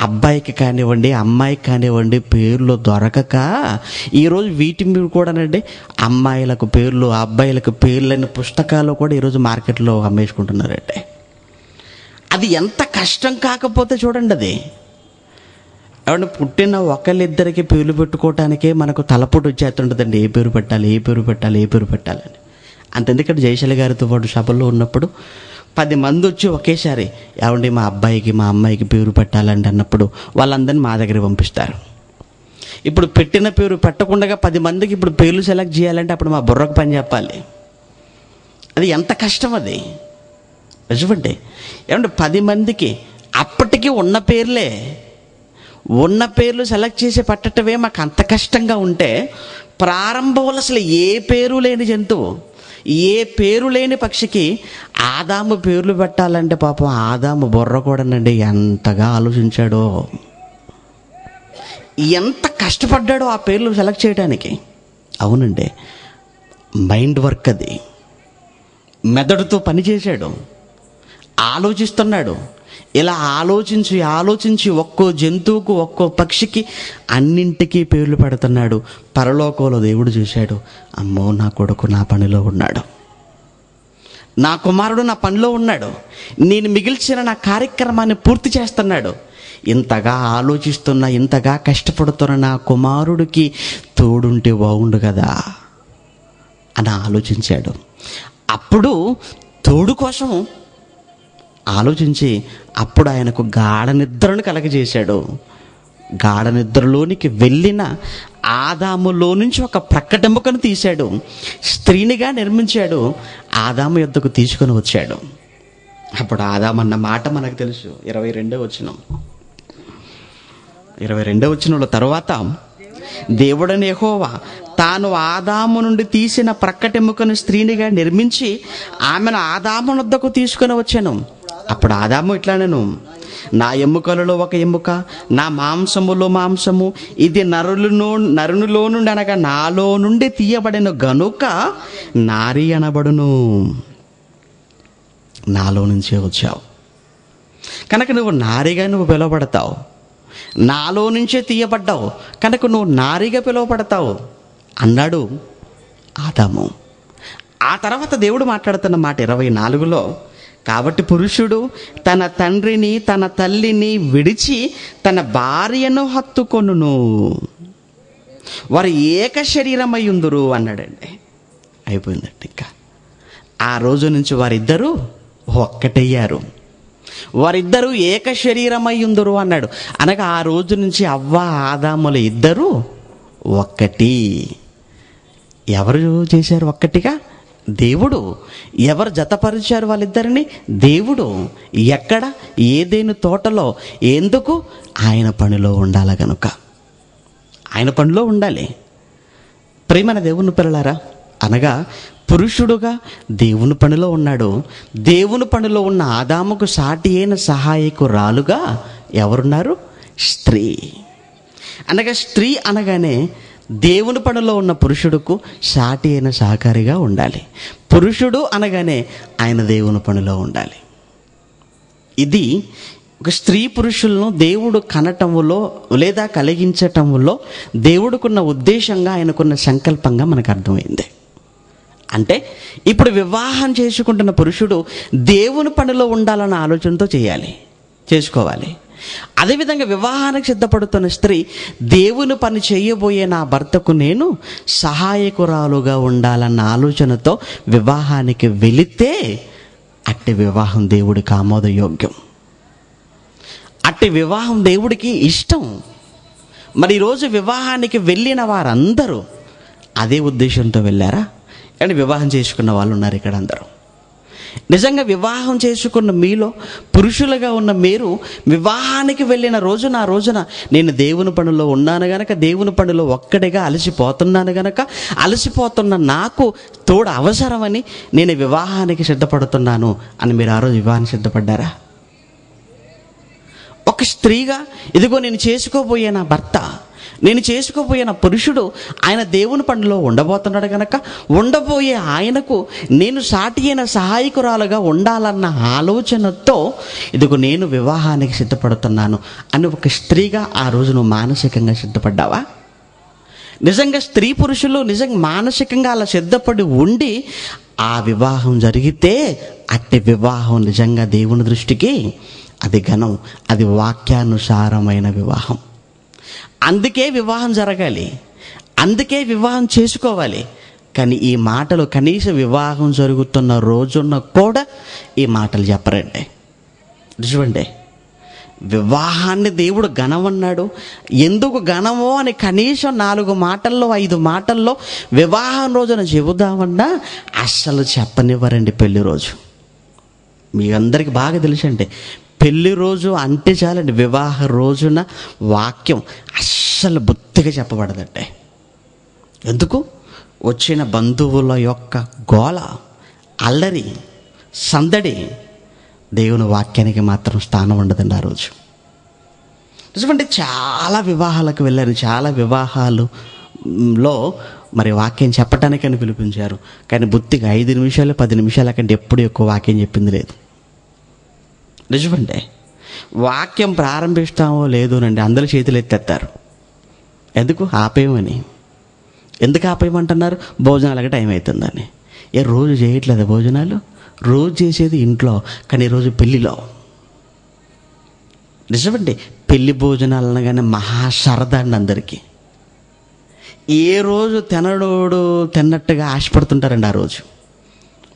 అబ్బాయికి కానివ్వండి, అమ్మాయికి కానివ్వండి, పేర్లు దొరకక ఈరోజు వీటి మీద కూడానండి అమ్మాయిలకు పేర్లు, అబ్బాయిలకు పేర్లని పుస్తకాలు కూడా ఈరోజు మార్కెట్లో అమ్మేసుకుంటున్నారంటే. అది ఎంత కష్టం కాకపోతే చూడండి. అది ఏమంటే పుట్టిన ఒకళ్ళిద్దరికి పేర్లు పెట్టుకోవటానికే మనకు తలపోటు వచ్చేస్తుంటుందండి. ఏ పేరు పెట్టాలి, ఏ పేరు పెట్టాలి, ఏ పేరు పెట్టాలని. అంతెందుకంటే జయశైలి గారితో పాటు సభలో ఉన్నప్పుడు 10 మంది వచ్చి ఒకేసారి ఏమండి మా అబ్బాయికి, మా అమ్మాయికి పేరు పెట్టాలండి అన్నప్పుడు వాళ్ళందరినీ మా దగ్గరికి పంపిస్తారు. ఇప్పుడు పెట్టిన పేరు పెట్టకుండా 10 మందికి ఇప్పుడు పేర్లు సెలెక్ట్ చేయాలంటే అప్పుడు మా బుర్రకు పని చెప్పాలి. అది ఎంత కష్టం అది. నిజమండి. ఏమంటే 10 మందికి అప్పటికి ఉన్న పేర్లు సెలెక్ట్ చేసి పట్టటమే మాకు అంత కష్టంగా ఉంటే ప్రారంభంలో అసలు ఏ పేరు లేని జంతువు, ఏ పేరు లేని పక్షికి ఆదాము పేర్లు పెట్టాలంటే పాపం ఆదాము బుర్ర కూడానండి ఎంతగా ఆలోచించాడో, ఎంత కష్టపడ్డాడో ఆ పేర్లు సెలెక్ట్ చేయడానికి. అవునండి, మైండ్ వర్క్ అది. మెదడుతో పనిచేశాడు, ఆలోచిస్తున్నాడు. ఇలా ఆలోచించి ఆలోచించి ఒక్కో జంతువుకు ఒక్కో పక్షికి అన్నింటికీ పేర్లు పెడుతున్నాడు. పరలోకంలో దేవుడు చూశాడు, అమ్మో నా కొడుకు నా పనిలో ఉన్నాడు, నా కుమారుడు నా పనిలో ఉన్నాడు, నేను మిగిల్చిన నా కార్యక్రమాన్ని పూర్తి చేస్తున్నాడు. ఇంతగా ఆలోచిస్తున్నా, ఇంతగా కష్టపడుతున్న నా కుమారుడికి తోడుంటే బాగుండు కదా అని ఆలోచించాడు. అప్పుడు తోడు కోసం ఆలోచించి అప్పుడు ఆయనకు గాఢ నిద్రను కలగజేశాడు. గాఢ నిద్రలోనికి వెళ్ళిన ఆదాములో నుంచి ఒక ప్రక్కటెముకను తీశాడు, స్త్రీనిగా నిర్మించాడు, ఆదాము యొద్దకు తీసుకొని వచ్చాడు. అప్పుడు ఆదాము అన్న మాట మనకు తెలుసు. 22వ వచనంలో, తరువాత దేవుడైన యెహోవా తాను ఆదాము నుండి తీసిన ప్రక్కటెముకను స్త్రీనిగా నిర్మించి ఆమెను ఆదాము వద్దకు తీసుకొని వచ్చాను. అప్పుడు ఆదాము ఇట్లానెను, నా ఎముకలలో ఒక ఎముక, నా మాంసములో మాంసము, ఇది నరునిలో నుండి అనగా నాలో నుండి తీయబడిన గనుక నారి అనబడును. నాలో నుంచే వచ్చావు కనుక నువ్వు నారిగా నువ్వు పిలువబడతావు, నాలో నుంచే తీయబడ్డావు కనుక నువ్వు నారిగా పిలువబడతావు అన్నాడు ఆదాము. ఆ తర్వాత దేవుడు మాట్లాడుతున్న మాట 24లో, కాబట్టి పురుషుడు తన తండ్రిని తన తల్లిని విడిచి తన భార్యను హత్తుకొనును, వారు ఏక శరీరమై ఉందురు అన్నాడండి. అయిపోయిందండి. ఇంకా ఆ రోజు నుంచి వారిద్దరూ ఒక్కటయ్యారు, వారిద్దరూ ఏక శరీరమై ఉందురు అన్నాడు. అనగా ఆ రోజు నుంచి అవ్వ ఆదాములు ఇద్దరు ఒక్కటి. ఎవరు చేశారు ఒక్కటిగా? దేవుడు. ఎవరు జతపరిచారు వాళ్ళిద్దరిని? దేవుడు. ఎక్కడ? ఏదేను తోటలో. ఎందుకు? ఆయన పనిలో ఉండాలి కనుక, ఆయన పనిలో ఉండాలి. ప్రియమైన దేవుని పిల్లలారా, అనగా పురుషుడుగా దేవుని పనిలో ఉన్నాడు. దేవుని పనిలో ఉన్న ఆదాముకు సాటి అయిన సహాయకురాలుగా ఎవరున్నారు? స్త్రీ. అనగా స్త్రీ అనగానే దేవుని పనిలో ఉన్న పురుషుడుకు సాటి అయిన సహకారిగా ఉండాలి. పురుషుడు అనగానే ఆయన దేవుని పనిలో ఉండాలి. ఇది ఒక స్త్రీ పురుషులను దేవుడు కనటంలో లేదా కలిగించటంలో దేవుడికున్న ఉద్దేశంగా, ఆయనకున్న సంకల్పంగా మనకు అర్థమైంది. అంటే ఇప్పుడు వివాహం చేసుకుంటున్న పురుషుడు దేవుని పనిలో ఉండాలన్న ఆలోచనతో చేసుకోవాలి. అదేవిధంగా వివాహానికి సిద్ధపడుతున్న స్త్రీ దేవుని పని చేయబోయే నా భర్తకు నేను సహాయకురాలుగా ఉండాలన్న ఆలోచనతో వివాహానికి వెళితే అట్టి వివాహం దేవుడికి ఆమోదయోగ్యం, అట్టి వివాహం దేవుడికి ఇష్టం. మరి ఈరోజు వివాహానికి వెళ్ళిన వారందరూ అదే ఉద్దేశంతో వెళ్ళారా? కానీ వివాహం చేసుకున్న వాళ్ళు ఉన్నారు ఇక్కడ అందరూ. నిజంగా వివాహం చేసుకున్న మీలో పురుషులుగా ఉన్న మీరు వివాహానికి వెళ్ళిన రోజున, ఆ రోజున నేను దేవుని పనిలో ఉన్నాను గనక, దేవుని పనిలో ఒక్కడిగా అలసిపోతున్నాను గనక, అలసిపోతున్న నాకు తోడు అవసరమని నేను వివాహానికి సిద్ధపడుతున్నాను అని మీరు ఆ రోజు వివాహానికి సిద్ధపడ్డారా? ఒక స్త్రీగా ఇదిగో నేను చేసుకోబోయే నా భర్త, నేను చేసుకోబోయే నా పురుషుడు ఆయన దేవుని పనిలో ఉండబోతున్నాడు కనుక, ఉండబోయే ఆయనకు నేను సాటి అయిన సహాయకురాలుగా ఉండాలన్న ఆలోచనతో ఇదిగో నేను వివాహానికి సిద్ధపడుతున్నాను అని ఒక స్త్రీగా ఆ రోజు నువ్వు మానసికంగా సిద్ధపడ్డావా? నిజంగా స్త్రీ పురుషులు నిజంగా మానసికంగా అలా సిద్ధపడి ఉండి ఆ వివాహం జరిగితే అట్టి వివాహం నిజంగా దేవుని దృష్టికి అది ఘనం, అది వాక్యానుసారమైన వివాహం. అందుకే వివాహం జరగాలి, అందుకే వివాహం చేసుకోవాలి. కానీ ఈ మాటలు కనీసం వివాహం జరుగుతున్న రోజున కూడా ఈ మాటలు చెప్పరండి. చూడండి, వివాహాన్ని దేవుడు ఘనమన్నాడు. ఎందుకు ఘనమో అని కనీసం 4 మాటల్లో 5 మాటల్లో వివాహం రోజున చెబుదామన్నా అస్సలు చెప్పనివ్వరండి. పెళ్లి రోజు మీ అందరికీ బాగా తెలుసండి. పెళ్లి రోజు అంటే చాలండి, వివాహ రోజున వాక్యం అస్సలు బొత్తిగా చెప్పబడదండి. ఎందుకు? వచ్చిన బంధువుల యొక్క గోల, అల్లరి, సందడి. దేవుని వాక్యానికి మాత్రం స్థానం ఉండదండి ఆ రోజు. నిజమంటే చాలా వివాహాలకు వెళ్ళాను. చాలా వివాహాలలో మరి వాక్యం చెప్పడానికని పిలిపించారు. కానీ బుద్ధిగా 5 నిమిషాలు 10 నిమిషాల కంటే ఎప్పుడు ఎక్కువ వాక్యం చెప్పింది లేదు. నిజమంటే వాక్యం ప్రారంభిస్తామో లేదోనండి అందరూ చేతులు ఎత్తేస్తారు. ఎందుకు? ఆపేయమని. ఎందుకు ఆపేయమంటున్నారు? భోజనాలకి టైం అవుతుందని. రోజు చేయట్లేదు భోజనాలు? రోజు చేసేది ఇంట్లో, కానీ ఈరోజు పెళ్ళిలో. నిజమండి, పెళ్లి భోజనాలు అనగానే మహా సరదా అండి అందరికీ. ఏ రోజు తినడోడు తిన్నట్టుగా ఆశపడుతుంటారండి ఆ రోజు.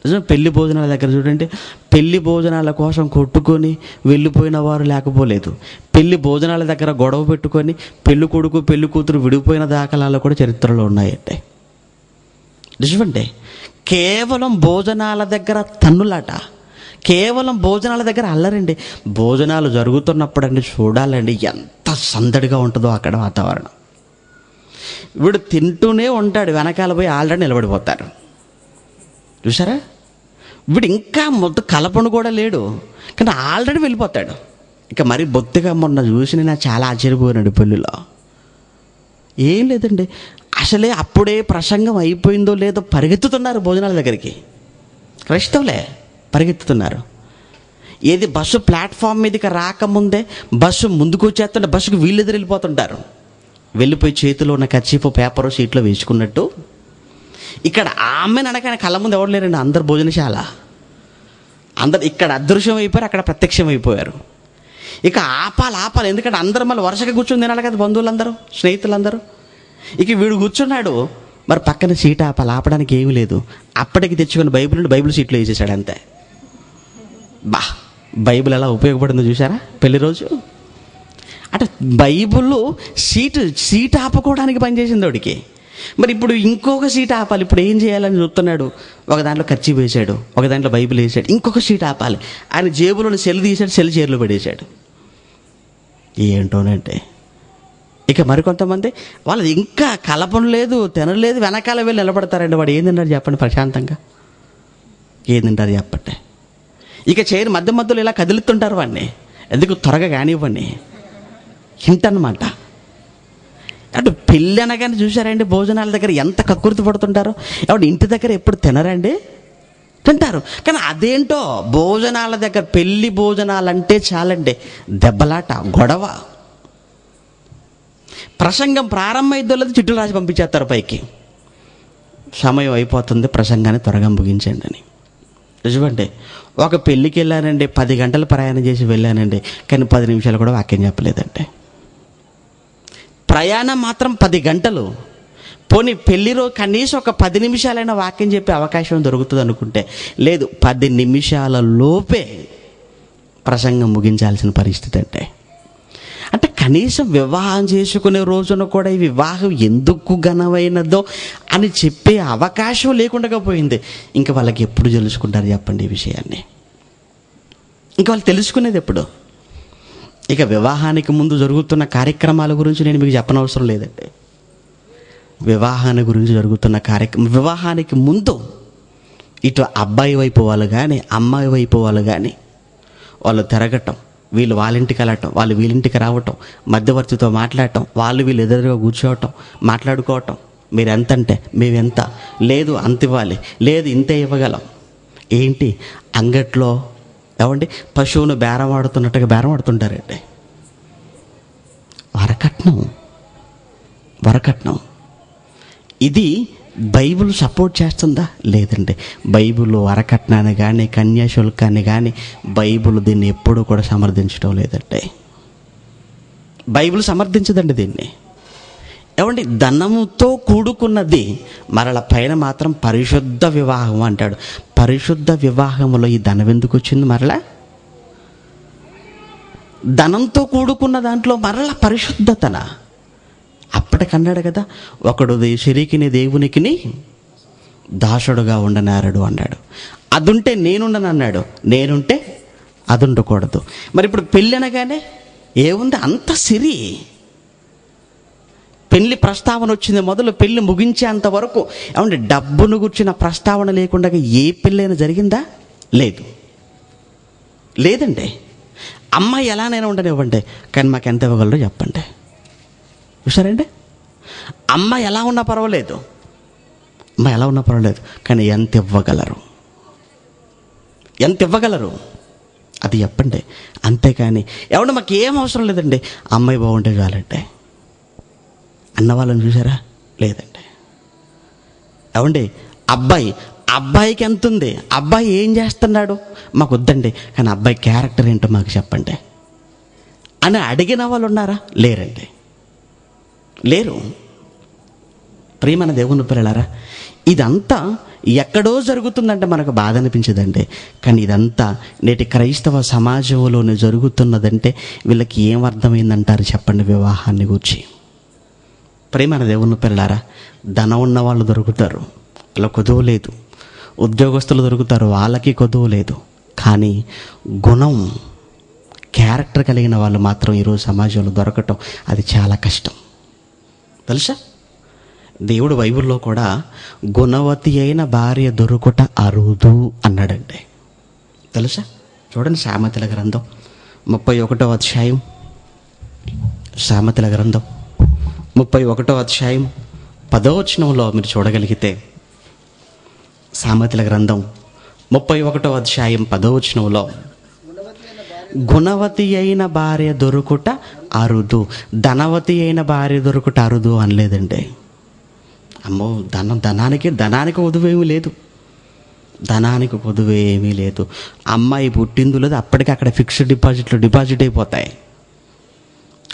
నిజం. పెళ్లి భోజనాల దగ్గర చూడండి, పెళ్లి భోజనాల కోసం కొట్టుకొని వెళ్ళిపోయిన వారు లేకపోలేదు. పెళ్లి భోజనాల దగ్గర గొడవ పెట్టుకొని పెళ్లి కొడుకు పెళ్లి కూతురు విడిపోయిన దాఖలాలు కూడా చరిత్రలో ఉన్నాయండి. నిజమండి, కేవలం భోజనాల దగ్గర తన్నులాట, కేవలం భోజనాల దగ్గర అల్లరండి. భోజనాలు జరుగుతున్నప్పుడు అండి చూడాలండి ఎంత సందడిగా ఉంటుందో అక్కడ వాతావరణం. వీడు తింటూనే ఉంటాడు, వెనకాల పోయి ఆల్రెడీ నిలబడిపోతారు. చూసారా? వీడు ఇంకా మొత్తం కలపను కూడా లేడు, కానీ ఆల్రెడీ వెళ్ళిపోతాడు. ఇక మరి బొత్తిగా మొన్న చూసి నేను చాలా ఆశ్చర్యపోయాడు. పెళ్ళిలో ఏం లేదండి, అసలే అప్పుడే ప్రసంగం అయిపోయిందో లేదో పరిగెత్తుతున్నారు భోజనాల దగ్గరికి. క్రైస్తవులే పరిగెత్తుతున్నారు. ఏది బస్సు ప్లాట్ఫామ్ మీదకి రాకముందే బస్సు ముందుకు వచ్చేస్తుంటే బస్సుకు వీళ్ళెదురు వెళ్ళిపోతుంటారు. వెళ్ళిపోయి చేతిలో ఉన్న కర్చీఫ్ పేపరు సీట్లో వేసుకున్నట్టు. ఇక్కడ ఆమెను అనగానే కళ్ళ ముందు ఎవరు లేరండి, అందరు భోజనశాల. అందరు ఇక్కడ అదృశ్యం అయిపోయారు, అక్కడ ప్రత్యక్షం అయిపోయారు. ఇక ఆపాలి, ఎందుకంటే అందరూ మళ్ళీ వరుసగా కూర్చొని తినాలి కదా, బంధువులందరూ స్నేహితులందరూ. ఇక వీడు కూర్చున్నాడు, మరి పక్కన సీట్ ఆపడానికి ఏమీ లేదు. అప్పటికి తెచ్చుకుని బైబిల్ సీట్లో వేసేసాడు అంతే. బైబిల్ ఎలా ఉపయోగపడిందో చూసారా పెళ్లి రోజు? అంటే బైబిల్ సీట్ ఆపుకోవడానికి పనిచేసింది వాడికి. మరి ఇప్పుడు ఇంకొక సీట్ ఆపాలి, ఇప్పుడు ఏం చేయాలని చూస్తున్నాడు. ఒక దాంట్లో ఖర్చు వేసాడు, ఒక దాంట్లో బైబిల్ వేసాడు, ఇంకొక సీట్ ఆపాలి. ఆయన జేబులో సెల్ తీసాడు, సెల్ చీరలో పడేశాడు. ఏంటోనంటే ఇక మరికొంతమంది వాళ్ళు ఇంకా కలపం లేదు, తినలేదు, వెనకాల వెళ్ళి నిలబడతారండి. వాడు ఏం తింటారు చెప్పండి ప్రశాంతంగా? ఏం తింటారు చెప్పండి? ఇక చైర్ మధ్యలో ఇలా కదులుతుంటారు వాడిని. ఎందుకు? త్వరగా కానివ్వండి ఇంటనమాట. అంటే పెళ్ళి అనగానే చూసారండి భోజనాల దగ్గర ఎంత కక్కుర్తి పడుతుంటారో. ఎవడు ఇంటి దగ్గర ఎప్పుడు తినరండి? తింటారు. కానీ అదేంటో భోజనాల దగ్గర, పెళ్లి భోజనాలంటే చాలండి దెబ్బలాట, గొడవ. ప్రసంగం ప్రారంభమైద్దో లేదు చిట్టులు రాసి పంపించేస్తారు పైకి. సమయం అయిపోతుంది, ప్రసంగాన్ని త్వరగా ముగించండి అని. నిజమండి, ఒక పెళ్ళికి వెళ్ళానండి, 10 గంటలు ప్రయాణం చేసి వెళ్ళానండి, కానీ 10 నిమిషాలు కూడా వాక్యం చెప్పలేదండి. ప్రయాణం మాత్రం 10 గంటలు. పోనీ పెళ్లి రోజు కనీసం ఒక 10 నిమిషాలైనా వాక్యం చెప్పే అవకాశం దొరుకుతుంది అనుకుంటే లేదు, 10 నిమిషాల లోపే ప్రసంగం ముగించాల్సిన పరిస్థితి. అంటే కనీసం వివాహం చేసుకునే రోజున కూడా ఈ వివాహం ఎందుకు ఘనమైనదో అని చెప్పే అవకాశం లేకుండా పోయింది. ఇంకా వాళ్ళకి ఎప్పుడు తెలుసుకుంటారు చెప్పండి ఈ విషయాన్ని? ఇంకా వాళ్ళు తెలుసుకునేది ఎప్పుడు? ఇక వివాహానికి ముందు జరుగుతున్న కార్యక్రమాల గురించి నేను మీకు చెప్పనవసరం లేదండి. వివాహాన్ని గురించి జరుగుతున్న వివాహానికి ముందు ఇటు అబ్బాయి వైపు వాళ్ళు కానీ అమ్మాయి వైపు వాళ్ళు కానీ వాళ్ళు తిరగటం, వీళ్ళు వాళ్ళ ఇంటికి వెళ్ళటం, వాళ్ళు వీళ్ళింటికి రావటం, మధ్యవర్తితో మాట్లాడటం, వాళ్ళు వీళ్ళు ఎదురుగా కూర్చోవటం, మాట్లాడుకోవటం. మీరు ఎంత అంటే మేమెంత, లేదు అంత ఇవ్వాలి, లేదు ఇంతే ఇవ్వగలం. ఏంటి అంగట్లో ఏమండి పశువును బేరం ఆడుతున్నట్టుగా బేరం ఆడుతుంటారండి. వరకట్నం ఇది బైబిల్ సపోర్ట్ చేస్తుందా? లేదండి. బైబిల్ వరకట్నాన్ని కానీ కన్యాశుల్కాన్ని కానీ బైబిల్ దీన్ని ఎప్పుడూ కూడా సమర్థించడం లేదండి. బైబిల్ సమర్థించదండి దీన్ని. ఏమండి ధనముతో కూడుకున్నది, మరల పైన మాత్రం పరిశుద్ధ వివాహం అంటాడు. పరిశుద్ధ వివాహంలో ఈ ధనం ఎందుకు వచ్చింది? మరలా ధనంతో కూడుకున్న దాంట్లో మరలా పరిశుద్ధతన. అప్పటికన్నాడు కదా, ఒకడు శరీకిని దేవునికిని దాసుడుగా ఉండనారడు అన్నాడు. అదుంటే నేనుండను అన్నాడు, నేనుంటే అది ఉండకూడదు. మరి ఇప్పుడు పెళ్ళి అనగానే ఏముంది? అంత సిరి. పెళ్లి ప్రస్తావన వచ్చింది మొదలు పెళ్లి ముగించేంత వరకు ఏమంటే డబ్బును గుర్చిన ప్రస్తావన లేకుండా ఏ పెళ్ళైనా జరిగిందా? లేదు, లేదండి. అమ్మాయి ఎలానైనా ఉండనివ్వండి, కానీ మాకు ఎంత ఇవ్వగలరో చెప్పండి. చూసారండి, అమ్మాయి ఎలా ఉన్నా పర్వాలేదు, అమ్మాయి ఎలా ఉన్నా పర్వాలేదు, కానీ ఎంత ఇవ్వగలరు, ఎంత ఇవ్వగలరు అది చెప్పండి. అంతేకాని ఏమన్నా మాకు ఏం అవసరం లేదండి, అమ్మాయి బాగుంటే చాలంటే అన్న వాళ్ళని చూసారా? లేదండి. ఏమండి అబ్బాయికి ఎంత ఉంది, అబ్బాయి ఏం చేస్తున్నాడు మాకు వద్దండి, కానీ అబ్బాయి క్యారెక్టర్ ఏంటో మాకు చెప్పండి అని అడిగిన వాళ్ళు ఉన్నారా? లేరండి, లేరు. ప్రియమైన దేవుని పిల్లలారా, ఇదంతా ఎక్కడో జరుగుతుందంటే మనకు బాధ అనిపించదండి, కానీ ఇదంతా నేటి క్రైస్తవ సమాజంలోనే జరుగుతున్నదంటే వీళ్ళకి ఏం అర్థమైందంటారు చెప్పండి వివాహాన్ని గురించి? ప్రియమైన దేవుని పిల్లలారా, ధనం ఉన్న వాళ్ళు దొరుకుతారు, వాళ్ళ కొదువు లేదు. ఉద్యోగస్తులు దొరుకుతారు, వాళ్ళకి కొదువు లేదు. కానీ గుణం, క్యారెక్టర్ కలిగిన వాళ్ళు మాత్రం ఈరోజు సమాజంలో దొరకటం అది చాలా కష్టం. తెలుసా, దేవుడు బైబిల్లో కూడా గుణవతి అయిన భార్య దొరుకుట అరుదు అన్నాడండి. తెలుసా? చూడండి, సామెతల గ్రంథం 31వ అధ్యాయం, సామెతల గ్రంథం 31వ అధ్యాయం 10వ వచనంలో మీరు చూడగలిగితే, సామెతల గ్రంథం 31వ అధ్యాయం 10వ వచనంలో గుణవతి అయిన భార్య దొరుకుట అరుదు, ధనవతి అయిన భార్య దొరుకుట అరుదు అనలేదండి. అమ్మో, ధనానికి కొదువేమీ లేదు, ధనానికి కొదువేమీ లేదు. అమ్మాయి పుట్టింది లేదు, అప్పటికి అక్కడ ఫిక్స్డ్ డిపాజిట్ అయిపోతాయి.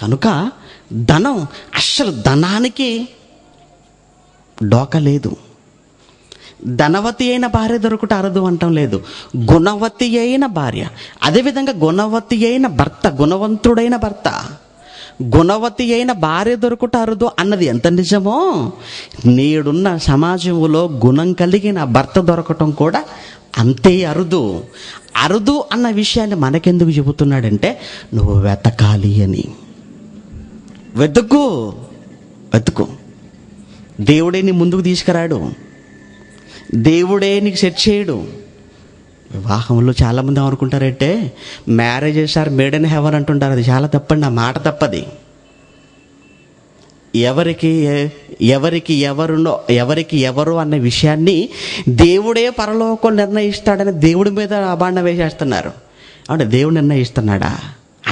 కనుక ధనం, అస్సలు ధనానికి డోక లేదు. ధనవతి అయిన భార్య దొరుకుట అరుదు అంటం లేదు, గుణవతి అయిన భార్య. అదేవిధంగా గుణవతి అయిన భర్త, గుణవంతుడైన భర్త, గుణవతి అయిన భార్య దొరుకుట అరుదు అన్నది ఎంత నిజమో, నేడున్న సమాజంలో గుణం కలిగిన భర్త దొరకటం కూడా అంతే అరుదు. అరుదు అన్న విషయాన్ని మనకెందుకు చెబుతున్నాడంటే, నువ్వు వెతకాలి అని. వెతుకు. దేవుడే నీ ముందుకు తీసుకురాడు, దేవుడే నీకు సెట్ చేయడు. వివాహంలో చాలామంది ఏమనుకుంటారంటే, marriages are made in heaven అంటుంటారు. అది చాలా తప్పండి, ఆ మాట తప్పది. ఎవరికి ఎవరు అన్న విషయాన్ని దేవుడే పరలోకం నిర్ణయిస్తాడని దేవుడి మీద అబాండం వేసేస్తున్నారు. అంటే దేవుడు నిర్ణయిస్తున్నాడా?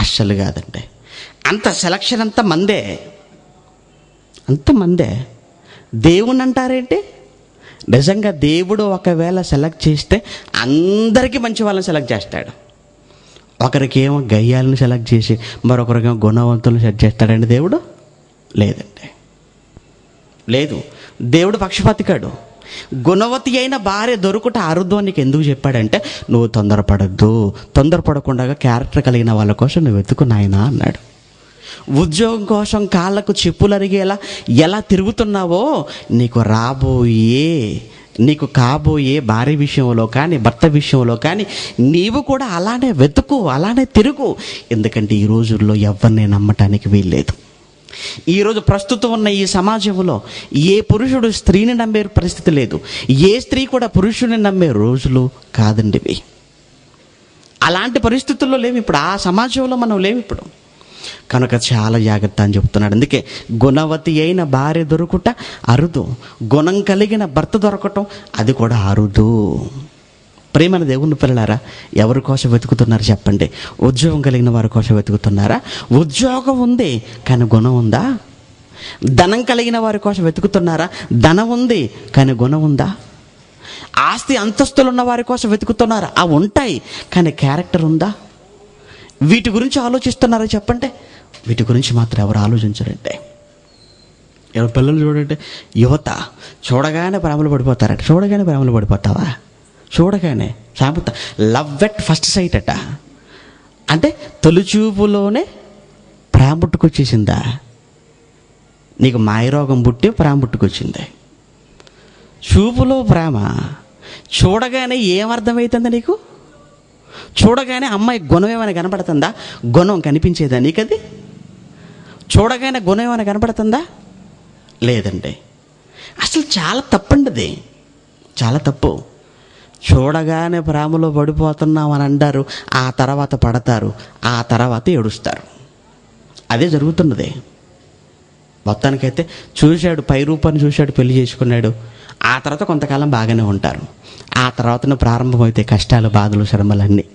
అస్సలు కాదండి. అంత సెలక్షన్ అంత మందే. దేవుని అంటారేంటి? నిజంగా దేవుడు ఒకవేళ సెలెక్ట్ చేస్తే అందరికీ మంచి వాళ్ళని సెలెక్ట్ చేస్తాడు. ఒకరికేమో గయ్యాలను సెలెక్ట్ చేసి మరొకరికేమో గుణవంతులను సెట్ చేస్తాడండి దేవుడు? లేదండి, లేదు. దేవుడు పక్షపాతి కాడు. గుణవతి అయిన భార్య దొరుకుట అరుదు అని నీకు ఎందుకు చెప్పాడంటే, నువ్వు తొందరపడకుండా క్యారెక్టర్ కలిగిన వాళ్ళ కోసం నువ్వు వెతుకు నాయనా అన్నాడు. ఉద్యోగం కోసం కాళ్ళకు చెప్పులు అరిగేలా ఎలా తిరుగుతున్నావో, నీకు కాబోయే భార్య విషయంలో కానీ భర్త విషయంలో కానీ నీవు కూడా అలానే వెతుకు, అలానే తిరుగు. ఎందుకంటే ఈ రోజుల్లో ఎవరిని నమ్మటానికి వీల్లేదు. ఈరోజు ప్రస్తుతం ఉన్న ఈ సమాజంలో ఏ పురుషుడు స్త్రీని నమ్మే పరిస్థితి లేదు, ఏ స్త్రీ కూడా పురుషుని నమ్మే రోజులు కాదండి ఇవి. అలాంటి పరిస్థితుల్లో లేవు ఇప్పుడు, ఆ సమాజంలో మనం లేవు ఇప్పుడు. కనుక చాలా జాగ్రత్త అని చెప్తున్నాడు. అందుకే గుణవతి అయిన భార్య దొరుకుట అరుదు, గుణం కలిగిన భర్త దొరకటం అది కూడా అరుదు. ప్రేమైన దేవుని పిల్లలారా, ఎవరి కోసం వెతుకుతున్నారు చెప్పండి? ఉద్యోగం కలిగిన వారి కోసం వెతుకుతున్నారా? ఉద్యోగం ఉంది కానీ గుణం ఉందా? ధనం కలిగిన వారి కోసం వెతుకుతున్నారా? ధనం ఉంది కానీ గుణం ఉందా? ఆస్తి అంతస్తులు ఉన్న వారి కోసం వెతుకుతున్నారా? అవి ఉంటాయి కానీ క్యారెక్టర్ ఉందా? వీటి గురించి ఆలోచిస్తున్నారా చెప్పండి? వీటి గురించి మాత్రం ఎవరు ఆలోచించరంటే, ఎవరు పిల్లలు చూడండి, యువత చూడగానే ప్రేమలు పడిపోతారట. చూడగానే ప్రేమలు పడిపోతావా? చూడగానే సామెత లవ్ ఎట్ ఫస్ట్ సైట్ అట. అంటే తొలిచూపులోనే ప్రేమ పుట్టుకొచ్చేసిందా? నీకు మాయరోగం పుట్టి ప్రేమ పుట్టుకొచ్చింది. చూపులో ప్రేమ చూడగానే ఏమర్థమవుతుంది నీకు? చూడగానే అమ్మాయి గుణం ఏమైనా కనపడుతుందా? గుణం కనిపించేదా నీకది? చూడగానే గుణం ఏమైనా కనపడుతుందా? లేదండి. అసలు చాలా తప్పండి, అది చాలా తప్పు. చూడగానే ప్రేమలో పడిపోతున్నాం అని అంటారు, ఆ తర్వాత పడతారు, ఆ తర్వాత ఏడుస్తారు. అదే జరుగుతున్నది. మొత్తానికైతే చూశాడు, పై రూపాన్ని చూశాడు, పెళ్లి చేసుకున్నాడు, ఆ తర్వాత కొంతకాలం బాగానే ఉంటారు. ఆ తర్వాతనే ప్రారంభమైతే కష్టాలు, బాధలు, శ్రమలన్నీ.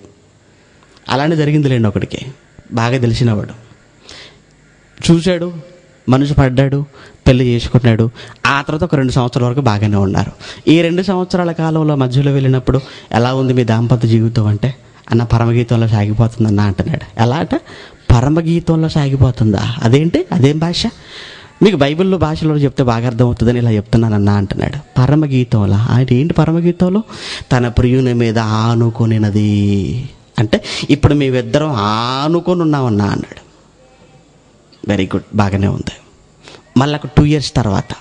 అలానే జరిగింది లేండి. ఒకడికి బాగా తెలిసినవాడు చూశాడు, మనసు పడ్డాడు, పెళ్లి చేసుకున్నాడు. ఆ తర్వాత ఒక 2 సంవత్సరాల వరకు బాగానే ఉన్నారు. ఈ 2 సంవత్సరాల కాలంలో మధ్యలో వెళ్ళినప్పుడు ఎలా ఉంది మీ దాంపత్య జీవితం అంటే, అన్న పరమగీతంలో సాగిపోతుందన్న అంటున్నాడు. ఎలా అట? పరమగీతంలో సాగిపోతుందా? అదేంటి? అదేం భాష? మీకు బైబిల్లో భాషలో చెప్తే బాగా అర్థమవుతుందని ఇలా చెప్తున్నానన్నా అంటున్నాడు. పరమగీతంలో ఆయన ఏంటి? పరమగీతంలో తన ప్రియుని మీద ఆనుకొనినది అంటే ఇప్పుడు మేమిద్దరం ఆనుకొని ఉన్నామన్నా అన్నాడు. వెరీ గుడ్, బాగానే ఉంది. మళ్ళీ ఒక 2 years తర్వాత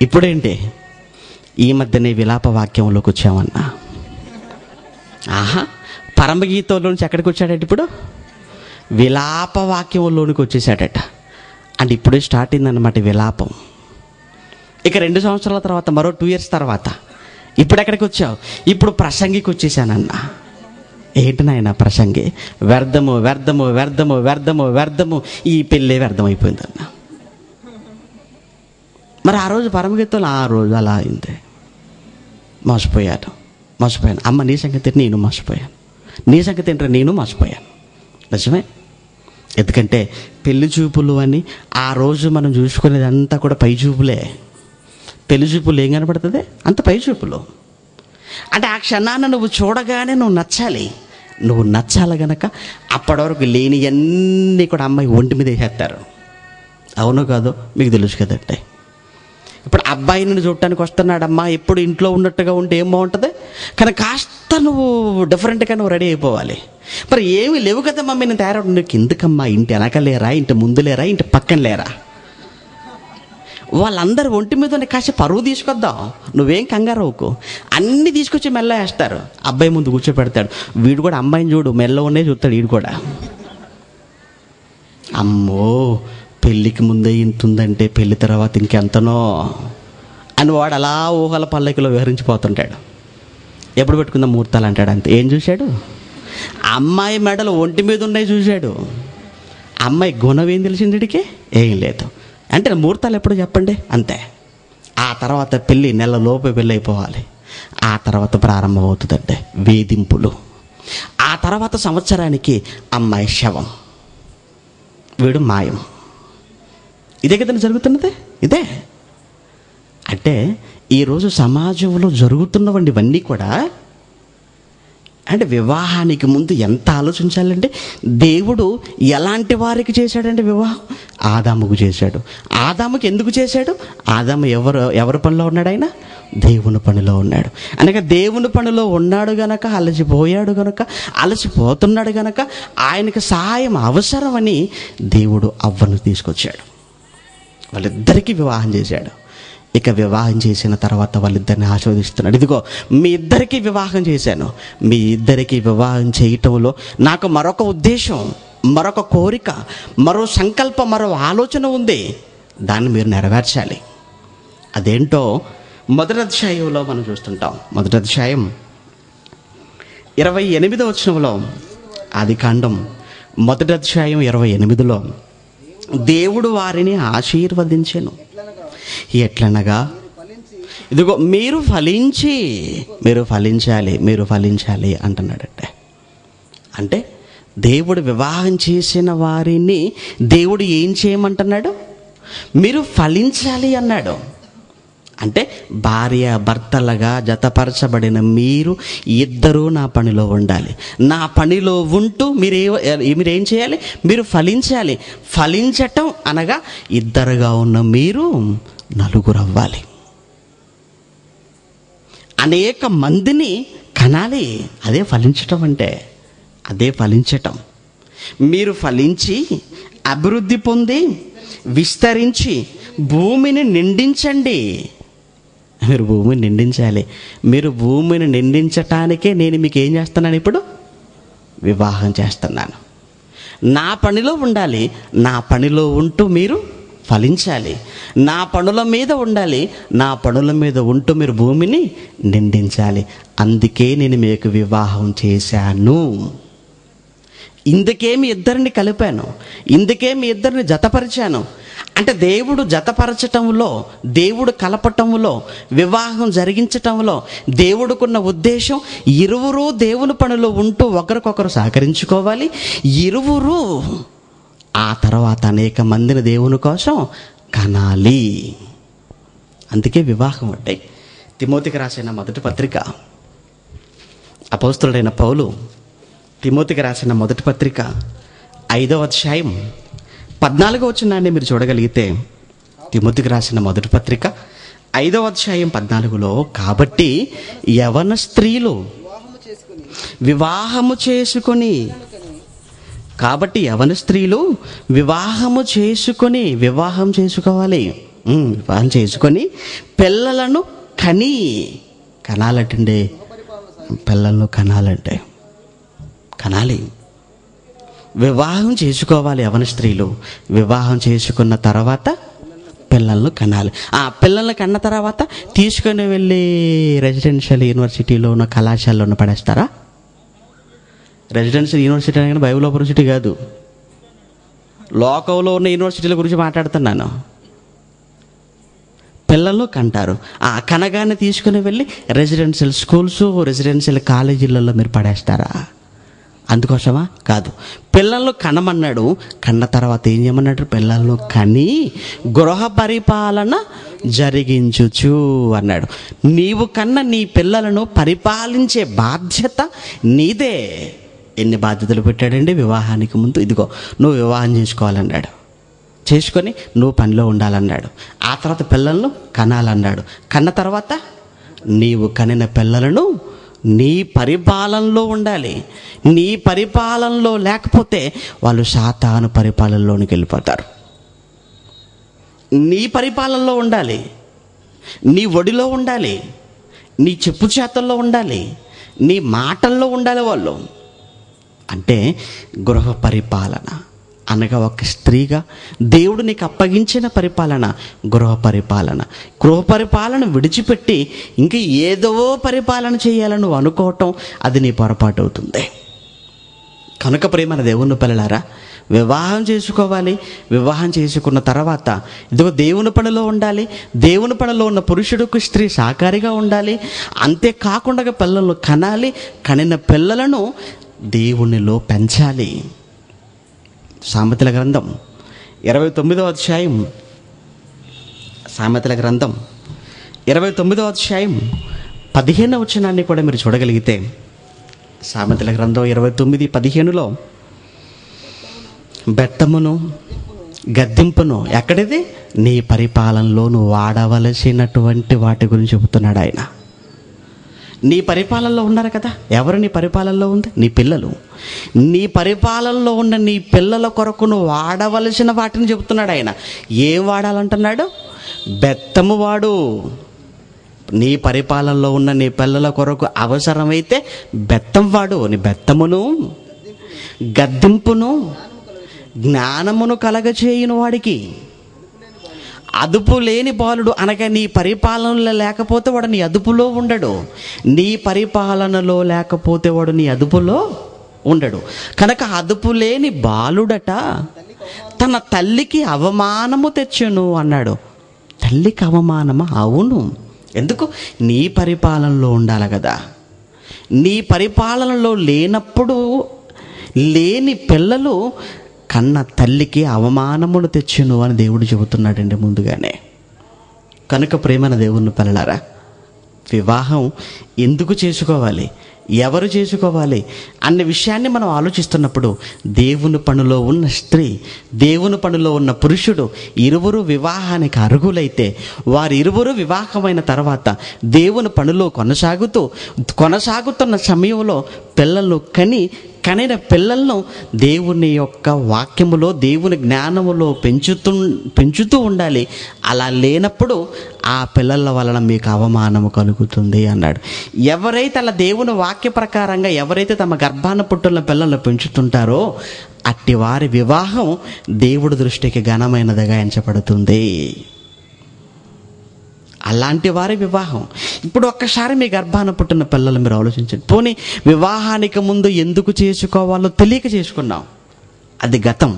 ఇప్పుడేంటి? ఈ మధ్యనే విలాప వాక్యంలోకి వచ్చామన్నా. ఆహా, పరమగీతంలో నుంచి ఎక్కడికి వచ్చాడట? ఇప్పుడు విలాప వాక్యంలోనికి వచ్చేసాడట. అంటే ఇప్పుడే స్టార్ట్ అయిందన్నమాట విలాపం. ఇక 2 సంవత్సరాల తర్వాత, మరో 2 years తర్వాత ఇప్పుడు ఎక్కడికి వచ్చావు? ఇప్పుడు ప్రసంగికి వచ్చేసానన్నా. ఏంటి నాయన ప్రసంగి? వ్యర్థము వ్యర్థము వ్యర్థము వ్యర్థము వ్యర్థము, ఈ పెళ్ళే వ్యర్థమైపోయిందన్న. మరి ఆ రోజు పరమగీతంలో ఆ రోజు అలా అయింది. మోసపోయాను. అమ్మ నీ సంగతి నేను మోసపోయాను, నీ సంగతి ఏంటో నేను మోసపోయాను. నిజమే. ఎందుకంటే పెళ్లి చూపులు అని ఆ రోజు మనం చూసుకునేది అంతా కూడా పై చూపులే. పెళ్లి చూపులు ఏం కనపడుతుంది? అంత పై చూపులు. అంటే ఆ క్షణాన్ని నువ్వు చూడగానే నువ్వు నచ్చాలి. నువ్వు నచ్చాలి గనక అప్పటి వరకు లేనివన్నీ కూడా అమ్మాయి ఒంటి మీద వేసేస్తారు. అవును కాదు? మీకు తెలుసు కదండి. ఇప్పుడు అబ్బాయిని చూడటానికి వస్తున్నాడమ్మా, ఎప్పుడు ఇంట్లో ఉన్నట్టుగా ఉంటే ఏం బాగుంటుంది? కానీ కాస్త నువ్వు డిఫరెంట్గా నువ్వు రెడీ అయిపోవాలి. మరి ఏమి లేవు కదా మమ్మీ, నేను తయారు నీకు ఎందుకమ్మా? ఇంటి వెనక లేరా, ఇంటి ముందు లేరా, ఇంటి పక్కన లేరా? వాళ్ళందరూ ఒంటి మీద కాస్త పరువు తీసుకొద్దాం, నువ్వేం కంగారు అవ్వకు. అన్నీ తీసుకొచ్చి మెల్ల వేస్తారు. అబ్బాయి ముందు కూర్చోపెడతాడు. వీడు కూడా అమ్మాయిని చూడు, మెల్ల ఉన్నాయి చూస్తాడు వీడు కూడా. అమ్మో, పెళ్ళికి ముందే ఇంతుందంటే పెళ్లి తర్వాత ఇంకెంతనో అని వాడు అలా ఊహల పల్లకిలో విహరించిపోతుంటాడు. ఎప్పుడు పెట్టుకుందాం ముహూర్తాలు అంటాడు. అంతే. ఏం చూశాడు? అమ్మాయి మెడలు ఒంటి మీద ఉన్నాయి చూశాడు. అమ్మాయి గుణం ఏం తెలిసింది వీడికి? ఏం లేదు. అంటే ముహూర్తాలు ఎప్పుడు చెప్పండి? అంతే. ఆ తర్వాత పెళ్ళి నెలలోపు పెళ్ళి అయిపోవాలి. ఆ తర్వాత ప్రారంభం అవుతుందంటే వేధింపులు. ఆ తర్వాత సంవత్సరానికి అమ్మాయి శవం, వీడు మాయం. ఇదే కదండి జరుగుతున్నది. ఇదే అంటే ఈరోజు సమాజంలో జరుగుతున్నవండి ఇవన్నీ కూడా. అంటే వివాహానికి ముందు ఎంత ఆలోచించాలంటే, దేవుడు ఎలాంటి వారికి చేశాడంటే వివాహం? ఆదాముకు చేశాడు. ఆదాముకి ఎందుకు చేశాడు? ఆదాము ఎవరి పనిలో ఉన్నాడు? ఆయన దేవుని పనిలో ఉన్నాడు. అనగా దేవుని పనిలో ఉన్నాడు గనక, అలసిపోయాడు గనక, అలసిపోతున్నాడు గనక ఆయనకు సహాయం అవసరమని దేవుడు అవ్వను తీసుకొచ్చాడు. వాళ్ళిద్దరికీ వివాహం చేశాడు. ఇక వివాహం చేసిన తర్వాత వాళ్ళిద్దరిని ఆశీర్వదిస్తున్నాడు. ఇదిగో మీ ఇద్దరికీ వివాహం చేశాను. మీ ఇద్దరికీ వివాహం చేయటంలో నాకు మరొక ఉద్దేశం, మరొక కోరిక, మరో సంకల్పం, మరో ఆలోచన ఉంది. దాన్ని మీరు నెరవేర్చాలి. అదేంటో మొదటి అధ్యాయంలో మనం చూస్తుంటాం. మొదటి అధ్యాయం 28వ వచనంలో, ఆదికాండం మొదటి అధ్యాయం 28లో దేవుడు వారిని ఆశీర్వదించెను. ఎట్లనగా, ఇదిగో మీరు ఫలించాలి అంటున్నాడంటే. అంటే దేవుడు వివాహం చేసిన వారిని దేవుడు ఏం చేయమంటున్నాడు? మీరు ఫలించాలి అన్నాడు. అంటే భార్య భర్తలుగా జతపరచబడిన మీరు ఇద్దరూ నా పనిలో ఉండాలి. నా పనిలో ఉంటూ మీరేం చేయాలి? మీరు ఫలించాలి. ఫలించటం అనగా ఇద్దరుగా ఉన్న మీరు నలుగురు అవ్వాలి. అనేక మందిని కనాలి. అదే ఫలించటం అంటే. అదే ఫలించటం. మీరు ఫలించి అభివృద్ధి పొంది విస్తరించి భూమిని నిండించండి. మీరు భూమిని నిండించాలి. మీరు భూమిని నిండించటానికే నేను మీకు ఏం చేస్తున్నాను? ఇప్పుడు వివాహం చేస్తున్నాను. నా పనిలో ఉండాలి. నా పనిలో ఉంటూ మీరు ఫలించాలి, నా పనుల మీద ఉండాలి, నా పనుల మీద ఉంటూ మీరు భూమిని నిండించాలి. అందుకే నేను మీకు వివాహం చేశాను, ఇందుకే మీ ఇద్దరిని కలిపాను, ఇందుకే మీ ఇద్దరిని జతపరిచాను. అంటే దేవుడు జతపరచటంలో, దేవుడు కలపటంలో, వివాహం జరిగించటంలో దేవుడికున్న ఉద్దేశం ఇరువురు దేవుని పనిలో ఉంటూ ఒకరికొకరు సహకరించుకోవాలి. ఇరువురు ఆ తర్వాత అనేక మందిని దేవుని కోసం కనాలి. అందుకే వివాహం అంటే. తిమోతికి రాసిన మొదటి పత్రిక, అపోస్తలుడైన పౌలు తిమోతికి రాసిన మొదటి పత్రిక 5వ అధ్యాయం 14వ వచనాన్ని మీరు చూడగలిగితే, తిమోతికి రాసిన మొదటి పత్రిక 5వ అధ్యాయం 14లో, కాబట్టి యవన స్త్రీలు వివాహము చేసుకొని, కాబట్టి యవన స్త్రీలు వివాహం చేసుకోవాలి, వివాహం చేసుకొని పిల్లలను కనాలంటే, పిల్లలను కనాలి. వివాహం చేసుకోవాలి యవన స్త్రీలు, వివాహం చేసుకున్న తర్వాత పిల్లలను కనాలి. ఆ పిల్లల్ని కన్న తర్వాత తీసుకొని వెళ్ళి రెసిడెన్షియల్ యూనివర్సిటీలోనో కళాశాలలోనో పడేస్తారా? రెసిడెన్షియల్ యూనివర్సిటీ అనగానే బైబిల్ యూనివర్సిటీ కాదు, లోకంలో ఉన్న యూనివర్సిటీల గురించి మాట్లాడుతున్నాను. పిల్లలు కంటారు, ఆ కనగానే తీసుకుని వెళ్ళి రెసిడెన్షియల్ స్కూల్స్, రెసిడెన్షియల్ కాలేజీలలో మీరు పడేస్తారా? అందుకోసమా? కాదు. పిల్లలను కనమన్నాడు, కన్న తర్వాత ఏం చేయమన్నాడు? పిల్లలను కని గృహ పరిపాలన జరిగించుచు అన్నాడు. నీవు కన్న నీ పిల్లలను పరిపాలించే బాధ్యత నీదే. ఎన్ని బాధ్యతలు పెట్టాడండి వివాహానికి ముందు? ఇదిగో నువ్వు వివాహం చేసుకోవాలన్నాడు, చేసుకొని నువ్వు పనిలో ఉండాలన్నాడు. ఆ తర్వాత పిల్లలను కనాలన్నాడు. కన్న తర్వాత నీవు కనిన పిల్లలను నీ పరిపాలనలో ఉండాలి. నీ పరిపాలనలో లేకపోతే వాళ్ళు సాతాను పరిపాలనలోనికి వెళ్ళిపోతారు. నీ పరిపాలనలో ఉండాలి, నీ ఒడిలో ఉండాలి, నీ చెప్పు చేతల్లో ఉండాలి, నీ మాటల్లో ఉండాలి వాళ్ళు. అంటే గృహ పరిపాలన అనగా ఒక స్త్రీగా దేవుడు నీకు అప్పగించిన పరిపాలన గృహ పరిపాలన. గృహ పరిపాలన విడిచిపెట్టి ఇంక ఏదో పరిపాలన చేయాలని నువ్వు అనుకోవటం అది నీ పొరపాటు అవుతుంది. కనుక ప్రియమైన దేవుని పిల్లలారా, వివాహం చేసుకోవాలి. వివాహం చేసుకున్న తర్వాత ఇదిగో దేవుని పనిలో ఉండాలి. దేవుని పనిలో ఉన్న పురుషుడికి స్త్రీ సహకారిగా ఉండాలి. అంతేకాకుండా పిల్లలను కనాలి. కనిన పిల్లలను దేవునిలో పెంచాలి. సామెతల గ్రంథం 29వ అధ్యాయం, సామెతల గ్రంథం 29వ అధ్యాయం 15వ వచనాన్ని కూడా మీరు చూడగలిగితే, సామెతల గ్రంథం 29:15లో బెత్తమును గద్దింపును ఎక్కడిది? నీ పరిపాలనలో నువ్వు వాడవలసినటువంటి వాటి గురించి చెబుతున్నాడు ఆయన. నీ పరిపాలనలో ఉన్నారు కదా. ఎవరు నీ పరిపాలనలో ఉంది? నీ పిల్లలు. నీ పరిపాలనలో ఉన్న నీ పిల్లల కొరకు నువ్వు వాడవలసిన వాటిని చెబుతున్నాడు ఆయన. ఏం వాడాలంటున్నాడు? బెత్తము వాడు. నీ పరిపాలనలో ఉన్న నీ పిల్లల కొరకు అవసరమైతే బెత్తం వాడు. నీ బెత్తమును గద్దింపును జ్ఞానమును కలగచేయును వాడికి. అదుపు లేని బాలుడు అనగా నీ పరిపాలనలో లేకపోతే వాడు నీ అదుపులో ఉండడు. నీ పరిపాలనలో లేకపోతే వాడు నీ అదుపులో ఉండడు. కనుక అదుపు లేని బాలుడట తన తల్లికి అవమానము తెచ్చును అన్నాడు. తల్లికి అవమానమా? అవును. ఎందుకు? నీ పరిపాలనలో ఉండాలి కదా. నీ పరిపాలనలో లేనప్పుడు లేని పిల్లలు కన్న తల్లికి అవమానమును తెచ్చును అని దేవుడు చెబుతున్నాడండి ముందుగానే. కనుక ప్రేమైన దేవుని పిల్లలారా, వివాహం ఎందుకు చేసుకోవాలి, ఎవరు చేసుకోవాలి అన్న విషయాన్ని మనం ఆలోచిస్తున్నప్పుడు దేవుని పనిలో ఉన్న స్త్రీ, దేవుని పనిలో ఉన్న పురుషుడు ఇరువురు వివాహానికి అర్హులైతే వారిరువురు వివాహమైన తర్వాత దేవుని పనిలో కొనసాగుతున్న సమయంలో పిల్లలు కని కనిన పిల్లలను దేవుని యొక్క వాక్యములో, దేవుని జ్ఞానములో పెంచుతూ ఉండాలి. అలా లేనప్పుడు ఆ పిల్లల వలన మీకు అవమానము కలుగుతుంది అన్నాడు. ఎవరైతే అలా దేవుని వాక్య ప్రకారంగా ఎవరైతే తమ గర్భాన పుట్టిన పిల్లలను పెంచుతుంటారో అట్టి వారి వివాహం దేవుడి దృష్టికి ఘనమైనదిగా ఎంచబడుతుంది. అలాంటి వారి వివాహం. ఇప్పుడు ఒక్కసారి మీ గర్భాన పుట్టిన పిల్లలు మీరు ఆలోచించండి. పోనీ వివాహానికి ముందు ఎందుకు చేసుకోవాలో తెలియక చేసుకున్నాం, అది గతం.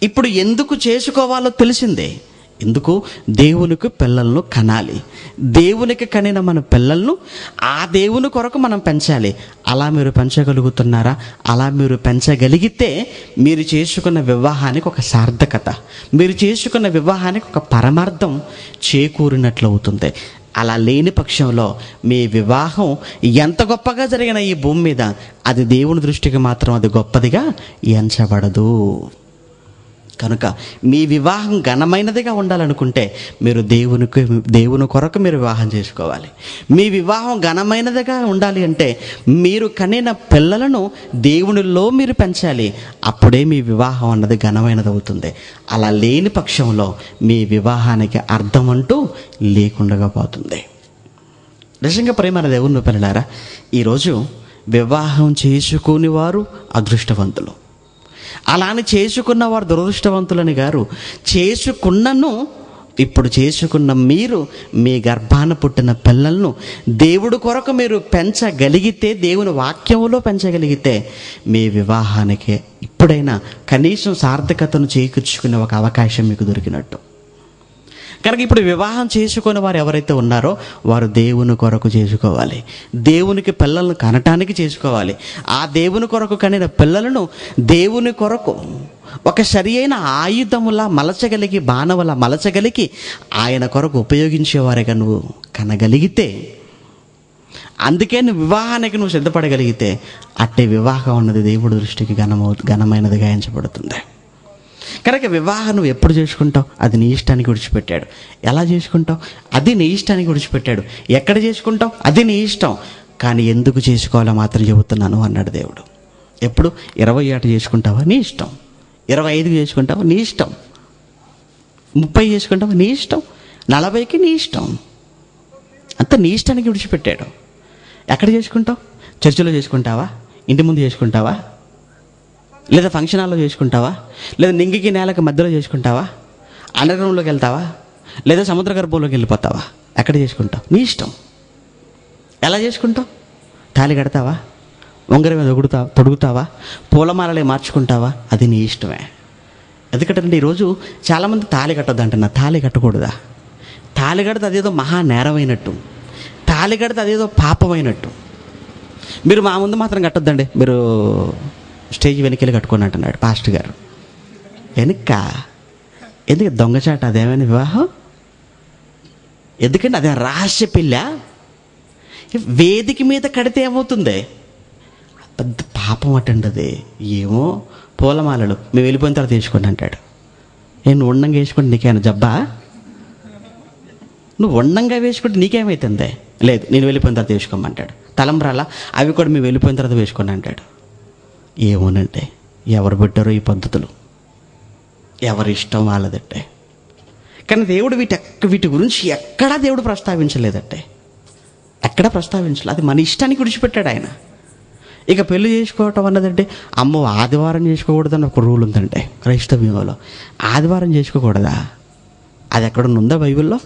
ఇప్పుడు ఎందుకు చేసుకోవాలో తెలిసిందే. ఎందుకు? దేవునికి పిల్లలను కనాలి. దేవునికి కనిన మన పిల్లలను ఆ దేవుని కొరకు మనం పెంచాలి. అలా మీరు పెంచగలుగుతున్నారా? అలా మీరు పెంచగలిగితే మీరు చేసుకున్న వివాహానికి ఒక సార్థకత, మీరు చేసుకున్న వివాహానికి ఒక పరమార్థం చేకూరినట్లు అవుతుంది. అలా లేని పక్షంలో మీ వివాహం ఎంత గొప్పగా జరిగిన ఈ భూమి మీద అది దేవుని దృష్టికి మాత్రం అది గొప్పదిగా ఎంచబడదు. కనుక మీ వివాహం ఘనమైనదిగా ఉండాలనుకుంటే మీరు దేవుని కొరకు మీరు వివాహం చేసుకోవాలి. మీ వివాహం ఘనమైనదిగా ఉండాలి అంటే మీరు కనిన పిల్లలను దేవునిలో మీరు పెంచాలి. అప్పుడే మీ వివాహం అన్నది ఘనమైనది అవుతుంది. అలా లేని పక్షంలో మీ వివాహానికి అర్థం అంటూ లేకుండా పోతుంది. నిజంగా ప్రేమైన దేవుని పిల్లలారా, ఈరోజు వివాహం చేసుకుని వారు అదృష్టవంతులు, అలానే చేసుకున్న వారు దురదృష్టవంతులని గారు. ఇప్పుడు చేసుకున్న మీరు మీ గర్భాన పుట్టిన పిల్లలను దేవుడి కొరకు మీరు పెంచగలిగితే, దేవుని వాక్యంలో పెంచగలిగితే మీ వివాహానికి ఇప్పుడైనా కనీసం సార్థకతను చేకూర్చుకునే ఒక అవకాశం మీకు దొరికినట్టు. కనుక ఇప్పుడు వివాహం చేసుకునే వారు ఎవరైతే ఉన్నారో వారు దేవుని కొరకు చేసుకోవాలి. దేవునికి పిల్లలను కనటానికి చేసుకోవాలి. ఆ దేవుని కొరకు కనిన పిల్లలను దేవుని కొరకు ఒక సరి అయిన ఆయుధములా మలచగలిగి, బాణములా మలచగలిగి ఆయన కొరకు ఉపయోగించేవారిగా నువ్వు కనగలిగితే, అందుకే నువ్వు వివాహానికి నువ్వు సిద్ధపడగలిగితే అట్టే వివాహం అన్నది దేవుడి దృష్టికి ఘనమైనదిగా ఎంచబడుతుంది. కనుక వివాహం నువ్వు ఎప్పుడు చేసుకుంటావు? అది నీ ఇష్టానికి విడిచిపెట్టాడు. ఎలా చేసుకుంటావు? అది నీ ఇష్టానికి విడిచిపెట్టాడు. ఎక్కడ చేసుకుంటావు? అది నీ ఇష్టం. కానీ ఎందుకు చేసుకోవాలో మాత్రం చెబుతున్నాను అన్నాడు దేవుడు. ఎప్పుడు? 20 ఏట చేసుకుంటావా? నీ ఇష్టం. 25 చేసుకుంటావా? నీ ఇష్టం. 30 చేసుకుంటావా? నీ ఇష్టం. 40కి నీ ఇష్టం. అంత నీ ఇష్టానికి విడిచిపెట్టాడు. ఎక్కడ చేసుకుంటావు? చర్చిలో చేసుకుంటావా? ఇంటి ముందు చేసుకుంటావా? లేదా ఫంక్షన్ హాల్లో చేసుకుంటావా? లేదా నింగికి నేలకు మధ్యలో చేసుకుంటావా? అండర్గ్రౌండ్లోకి వెళ్తావా? లేదా సముద్ర గర్భంలోకి వెళ్ళిపోతావా? ఎక్కడ చేసుకుంటావు? నీ ఇష్టం. ఎలా చేసుకుంటావు? తాళి కడతావా? ఉంగరం మీద తొడుగుతావా? పూలమాలలే మార్చుకుంటావా? అది నీ ఇష్టమే. ఎందుకంటే ఈరోజు చాలామంది తాళి కట్టొద్దు అంటున్నారు. తాళి కట్టకూడదా? తాళి కడితే అదేదో మహా నేరమైనట్టు, తాళి కడితే అదేదో పాపమైనట్టు. మీరు మా ముందు మాత్రం కట్టొద్దండి, మీరు స్టేజ్ వెనకెళ్ళి కట్టుకొని అంటున్నాడు పాస్టర్ గారు. వెనుక ఎందుకు? దొంగచాట. అదేమైనా వివాహం? ఎందుకంటే అదే రహస్య పిల్ల. వేదిక మీద కడితే ఏమవుతుంది? పెద్ద పాపం అటండి అది. ఏమో పూలమాలలు మేము వెళ్ళిపోయిన తర్వాత వేసుకోండి అంటాడు. నేను ఉండంగా వేసుకుంటే నీకేమైనా జబ్బా? నువ్వు ఉండంగా వేసుకుంటే నీకేమవుతుంది? లేదు, నేను వెళ్ళిపోయిన తర్వాత వేసుకోమంటాడు. తలంబ్రాల అవి కూడా మేము వెళ్ళిపోయిన తర్వాత వేసుకోండి అంటాడు. ఏమోనంటే ఎవరు పెట్టారో ఈ పద్ధతులు, ఎవరి ఇష్టం వాళ్ళదంటే. కానీ దేవుడు వీటి గురించి ఎక్కడా దేవుడు ప్రస్తావించలేదంటే, ఎక్కడా ప్రస్తావించలేదు. అది మన ఇష్టానికి విడిచిపెట్టాడు ఆయన. ఇక పెళ్లి చేసుకోవటం అన్నదంటే అమ్మో ఆదివారం చేసుకోకూడదని ఒక రూల్ ఉందంటే క్రైస్తవ్యంలో. ఆదివారం చేసుకోకూడదా? అది ఎక్కడుందా బైబిల్లో?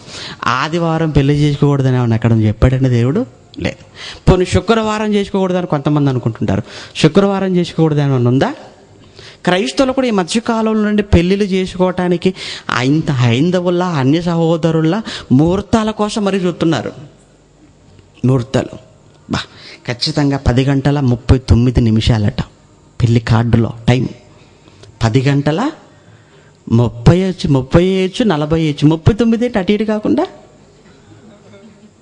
ఆదివారం పెళ్లి చేసుకోకూడదని ఏమన్నా ఎక్కడ చెప్పాడండి దేవుడు? లేదు. పోనీ శుక్రవారం చేసుకోకూడదని కొంతమంది అనుకుంటుంటారు. శుక్రవారం చేసుకోకూడదని ఏమన్నా ఉందా? క్రైస్తవులు కూడా ఈ మధ్యకాలంలో నుండి పెళ్ళిళ్ళు చేసుకోవటానికి ఇంత హైందవుల్లా అన్య సహోదరుల్లా ముహూర్తాల కోసం మరీ చూస్తున్నారు. ముహూర్తాలు ఖచ్చితంగా 10 గంటల 39 నిమిషాలట పెళ్లి కార్డులో టైం. 10 గంటల 30 40 39 అటు ఇటు కాకుండా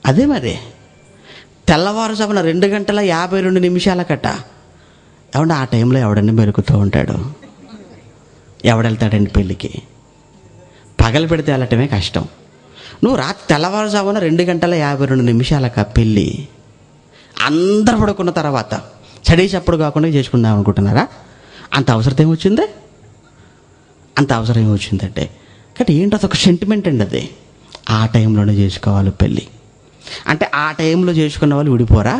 అదే మరి. తెల్లవారుజామున 2 గంటల 52 నిమిషాలకట. ఏమంటే ఆ టైంలో ఎవడన్నా మెలుకుతూ ఉంటాడు? ఎవడెళ్తాడండి పెళ్ళికి? పగలు పెడితే వెళ్ళటమే కష్టం. నువ్వు తెల్లవారుజామున 2 గంటల 52 నిమిషాలక పెళ్ళి. అందరు పడుకున్న తర్వాత చప్పుడు కాకుండా చేసుకుందాం అనుకుంటున్నారా? అంత అవసరం ఏమొచ్చింది? అంత అవసరం ఏమొచ్చిందంటే కాబట్టి ఏంటో అదొక సెంటిమెంట్ అండి. అది ఆ టైంలోనే చేసుకోవాలి పెళ్ళి అంటే. ఆ టైంలో చేసుకున్న వాళ్ళు విడిపోరా?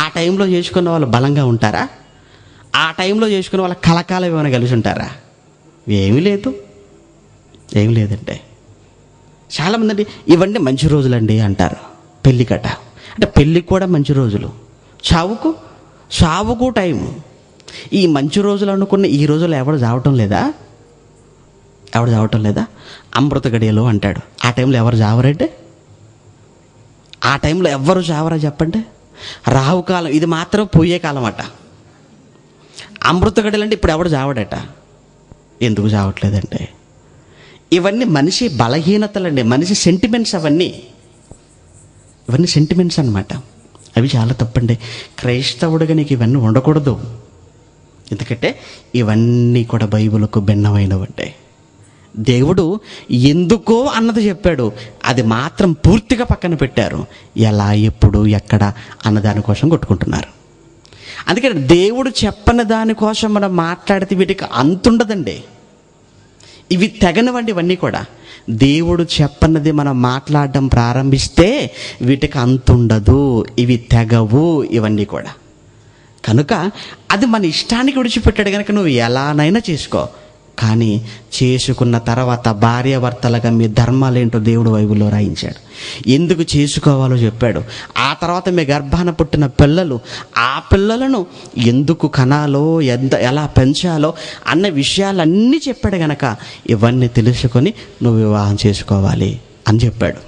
ఆ టైంలో చేసుకున్న వాళ్ళు బలంగా ఉంటారా? ఆ టైంలో చేసుకున్న వాళ్ళ కలకాలం ఏమైనా కలిసి ఉంటారా? ఏమీ లేదు, ఏమి లేదంటే. చాలామంది అండి ఇవన్నీ మంచి రోజులండి అంటారు. పెళ్ళికట అంటే పెళ్ళికి కూడా మంచి రోజులు, చావుకు టైము. ఈ మంచి రోజులు అనుకున్న ఈ రోజుల్లో ఎవడు చావటం లేదా? అమృత గడియలు అంటాడు. ఆ టైంలో ఎవరు చావరంటే? ఆ టైంలో ఎవరు చావరా చెప్పండి? రాహుకాలం ఇది మాత్రం పోయే కాలం అట. అమృత గడియలు అంటే ఇప్పుడు ఎవడు చావడట. ఎందుకు చావట్లేదంటే ఇవన్నీ మనిషి బలహీనతలండి, మనిషి సెంటిమెంట్స్. ఇవన్నీ సెంటిమెంట్స్ అన్నమాట. అవి చాలా తప్పండి. క్రైస్తవుడిగా నీకు ఇవన్నీ ఉండకూడదు. ఎందుకంటే ఇవన్నీ కూడా బైబిల్కు భిన్నమైనవంటే. దేవుడు ఎందుకో అన్నది చెప్పాడు, అది మాత్రం పూర్తిగా పక్కన పెట్టారు. ఎలా, ఎప్పుడు, ఎక్కడ అన్న దానికోసం కొట్టుకుంటున్నారు. అందుకని దేవుడు చెప్పని దానికోసం మనం మాట్లాడితే వీటికి అంతుండదండి. ఇవి తెగనివ్వండి. ఇవన్నీ కూడా దేవుడు చెప్పన్నది మనం మాట్లాడడం ప్రారంభిస్తే వీటికి అంతుండదు, ఇవి తెగవు ఇవన్నీ కూడా. కనుక అది మన ఇష్టానికి విడిచిపెట్టాడు కనుక నువ్వు ఎలానైనా చేసుకో. కానీ చేసుకున్న తర్వాత భార్యాభర్తలుగా మీ ధర్మాలేంటో దేవుడు బైబిల్లో రాయించాడు. ఎందుకు చేసుకోవాలో చెప్పాడు. ఆ తర్వాత మీ గర్భాన పుట్టిన పిల్లలు, ఆ పిల్లలను ఎందుకు కనాలో, ఎలా పెంచాలో అన్న విషయాలన్నీ చెప్పాడు గనక ఇవన్నీ తెలుసుకొని నువ్వు వివాహం చేసుకోవాలి అని చెప్పాడు.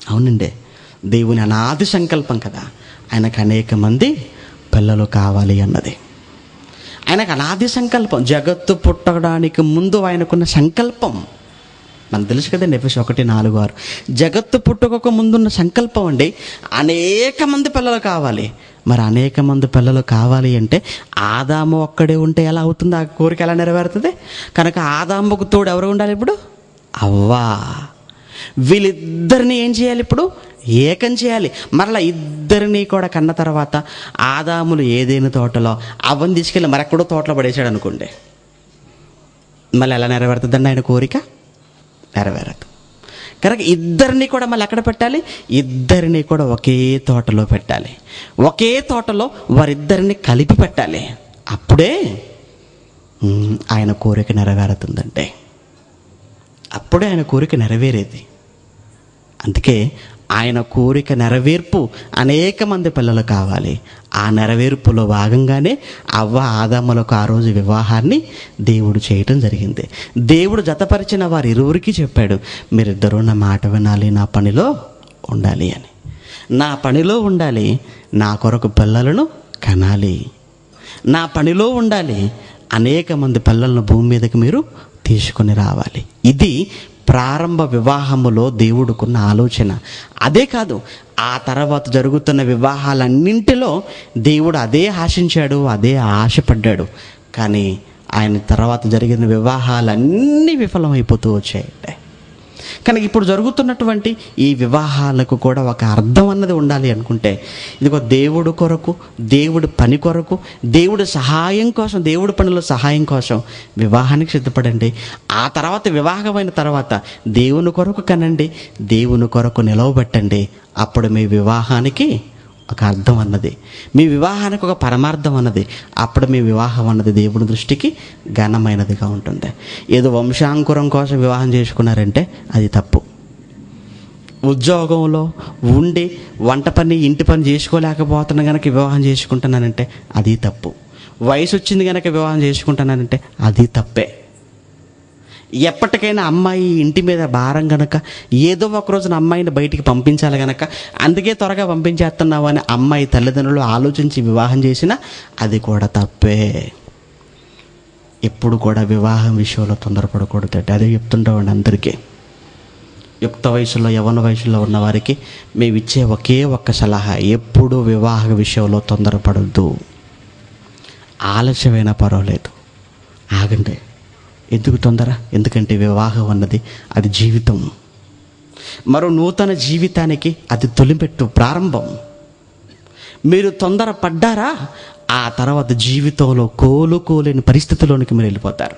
అవునండి, దేవుని అనాది సంకల్పం కదా. ఆయనకు అనేక మంది పిల్లలు కావాలి అన్నది ఆయనకు అనాది సంకల్పం. జగత్తు పుట్టడానికి ముందు ఆయనకున్న సంకల్పం మనకు తెలుసు కదండి. ఎఫెసీయులు 1:4-6 జగత్తు పుట్టుకకు ముందున్న సంకల్పం అండి. అనేక మంది పిల్లలు కావాలి. మరి అనేక మంది పిల్లలు కావాలి అంటే ఆదాము ఒక్కడే ఉంటే ఎలా అవుతుంది? ఆ కోరిక ఎలా నెరవేరుతుంది? కనుక ఆదాముకు తోడు ఎవరు ఉండాలి ఇప్పుడు? అవ్వా. వీళ్ళిద్దరిని ఏం చేయాలి ఇప్పుడు? ఏకం చేయాలి. మరలా ఇద్దరిని కూడా కన్న తర్వాత ఆదాములు ఏదైనా తోటలో అవ్వని తీసుకెళ్ళి మరెక్కడో తోటలో పడేసాడు అనుకోండి, మళ్ళీ ఎలా నెరవేరుతుందండి ఆయన కోరిక? నెరవేరదు. కనుక ఇద్దరిని కూడా మళ్ళీ ఎక్కడ పెట్టాలి? ఇద్దరిని కూడా ఒకే తోటలో పెట్టాలి. ఒకే తోటలో వారిద్దరిని కలిపి పెట్టాలి. అప్పుడే ఆయన కోరిక నెరవేరుతుందంటే. అప్పుడే ఆయన కోరిక నెరవేరేది. అందుకే ఆయన కోరిక నెరవేర్పు అనేక మంది పిల్లలు కావాలి. ఆ నెరవేర్పులో భాగంగానే అవ్వ ఆదాములకు ఆ రోజు వివాహాన్ని దేవుడు చేయటం జరిగింది. దేవుడు జతపరిచిన వారి ఇరువురికి చెప్పాడు, మీరిద్దరూ నా మాట వినాలి, నా పనిలో ఉండాలి అని. నా పనిలో ఉండాలి, నా కొరకు పిల్లలను కనాలి. నా పనిలో ఉండాలి, అనేక మంది పిల్లలను భూమి మీదకి మీరు తీసుకొని రావాలి. ఇది ప్రారంభ వివాహములో దేవుడుకున్న ఆలోచన. అదే కాదు, ఆ తర్వాత జరుగుతున్న వివాహాలన్నింటిలో దేవుడు అదే ఆశించాడు, అదే ఆశపడ్డాడు. కానీ ఆయన తర్వాత జరిగిన వివాహాలన్నీ విఫలమైపోతూ వచ్చాయంటే. కనుక ఇప్పుడు జరుగుతున్నటువంటి ఈ వివాహాలకు కూడా ఒక అర్థం అన్నది ఉండాలి అనుకుంటే, ఇదిగో దేవుడు కొరకు, దేవుడి పని కొరకు, దేవుడి సహాయం కోసం, దేవుడి పనిలో సహాయం కోసం వివాహానికి సిద్ధపడండి. ఆ తర్వాత వివాహమైన తర్వాత దేవుని కొరకు కనండి, దేవుని కొరకు నిలవబెట్టండి. అప్పుడు మీ వివాహానికి ఒక అర్థం అన్నది, మీ వివాహానికి ఒక పరమార్థం అన్నది, అప్పుడు మీ వివాహం అన్నది దేవుని దృష్టికి ఘనమైనదిగా ఉంటుంది. ఏదో వంశాంకురం కోసం వివాహం చేసుకున్నారంటే అది తప్పు. ఉద్యోగంలో ఉండి వంట పని, ఇంటి పని చేసుకోలేకపోతున్నా కనుక వివాహం చేసుకుంటున్నానంటే అది తప్పు. వయసు వచ్చింది కనుక వివాహం చేసుకుంటున్నానంటే అది తప్పే. ఎప్పటికైనా అమ్మాయి ఇంటి మీద భారం గనక ఏదో ఒక రోజున అమ్మాయిని బయటికి పంపించాలి గనక అందుకే త్వరగా పంపించేస్తున్నావు అని అమ్మాయి తల్లిదండ్రులు ఆలోచించి వివాహం చేసినా అది కూడా తప్పే. ఎప్పుడు కూడా వివాహం విషయంలో తొందరపడకూడదు. అదే చెప్తుంటామండి అందరికీ. యుక్త వయసులో, యవ్వన వయసులో ఉన్న వారికి మేము ఇచ్చే ఒకే ఒక్క సలహా, ఎప్పుడు వివాహ విషయంలో తొందరపడద్దు. ఆలస్యమైనా పర్వాలేదు, ఆగండి. ఎందుకు తొందర? ఎందుకంటే వివాహం అన్నది అది జీవితం. మరో నూతన జీవితానికి అది తొలిపెట్టు, ప్రారంభం. మీరు తొందర పడ్డారా, ఆ తర్వాత జీవితంలో కోలుకోలేని పరిస్థితిలోనికి మీరు వెళ్ళిపోతారు.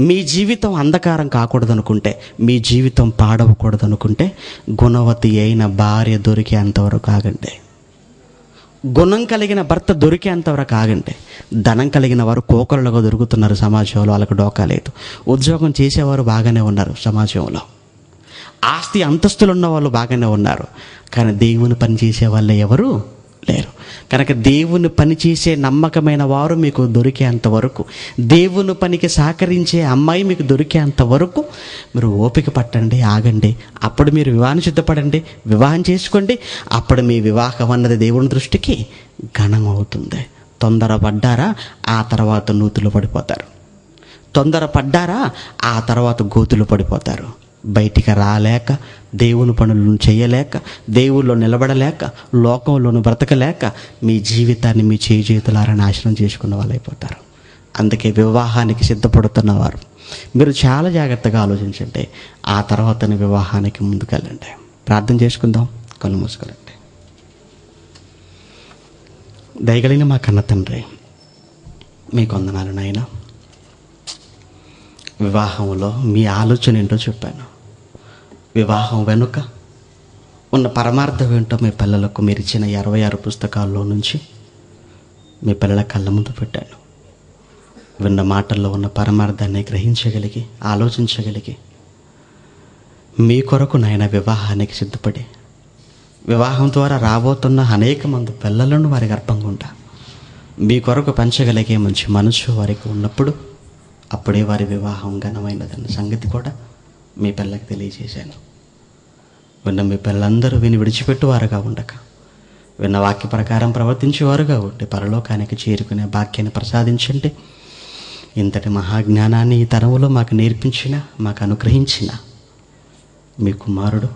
మీ జీవితం అంధకారం కాకూడదు అనుకుంటే, మీ జీవితం పాడవకూడదు అనుకుంటే, గుణవతి అయిన భార్య దొరికేంతవరకు ఆగండి. గుణం కలిగిన భర్త దొరికేంతవరకు ఆగండి. ధనం కలిగిన వారు కోకరులుగా దొరుకుతున్నారు సమాజంలో, వాళ్ళకు డోకా లేదు. ఉద్యోగం చేసేవారు బాగానే ఉన్నారు సమాజంలో, ఆస్తి అంతస్తులు ఉన్న వాళ్ళు బాగానే ఉన్నారు. కానీ దేవుని పని చేసే వాళ్ళే ఎవరు లేరు. కనుక దేవుని పని చేసే నమ్మకమైన వారు మీకు దొరికేంత వరకు, దేవుని పనికి సహకరించే అమ్మాయి మీకు దొరికేంత వరకు మీరు ఓపిక పట్టండి, ఆగండి. అప్పుడు మీరు వివాహం సిద్ధపడండి, వివాహం చేసుకోండి. అప్పుడు మీ వివాహం అన్నది దేవుని దృష్టికి ఘనం అవుతుంది. తొందరపడ్డారా, ఆ తర్వాత నూతులు పడిపోతారు. తొందరపడ్డారా, ఆ తర్వాత గోతులు పడిపోతారు. బయటికి రాలేక, దేవుని పనులను చేయలేక, దేవుల్లో నిలబడలేక, లోకంలోను బ్రతకలేక మీ జీవితాన్ని మీ చేతులారా నాశనం చేసుకున్న వాళ్ళు అయిపోతారు. అందుకే వివాహానికి సిద్ధపడుతున్నవారు మీరు చాలా జాగ్రత్తగా ఆలోచించండి. ఆ తర్వాతనే వివాహానికి ముందుకెళ్ళండి. ప్రార్థన చేసుకుందాం. కళ్ళు మూసుకోండి. దయగలిగిన మా కన్న తండ్రి, మీకు వందనాలు నాయనా. వివాహంలో మీ ఆలోచన ఏంటో చెప్పాను. వివాహం వెనుక ఉన్న పరమార్థం ఏంటో మీ పిల్లలకు మీరు ఇచ్చిన 26 పుస్తకాల్లో నుంచి మీ పిల్లల కళ్ళ ముందు పెట్టాను. విన్న మాటల్లో ఉన్న పరమార్థాన్ని గ్రహించగలిగి, ఆలోచించగలిగి, మీ కొరకు నాయన వివాహానికి సిద్ధపడి, వివాహం ద్వారా రాబోతున్న అనేక మంది పిల్లలను వారి గర్భంగుండా మీ కొరకు పెంచగలిగే మంచి మనసు వారికి ఉన్నప్పుడు, అప్పుడే వారి వివాహం ఘనమైనదన్న సంగతి కూడా మీ పిల్లలకు తెలియజేశాను. విన్న మీ పిల్లలందరూ విని విడిచిపెట్టువారుగా ఉండక, విన్న వాక్య ప్రకారం ప్రవర్తించేవారుగా ఉండి పరలోకానికి చేరుకునే భాగ్యాన్ని ప్రసాదించండి. ఇంతటి మహాజ్ఞానాన్ని ఈ తరములో మాకు నేర్పించిన, మాకు అనుగ్రహించిన మీ కుమారుడు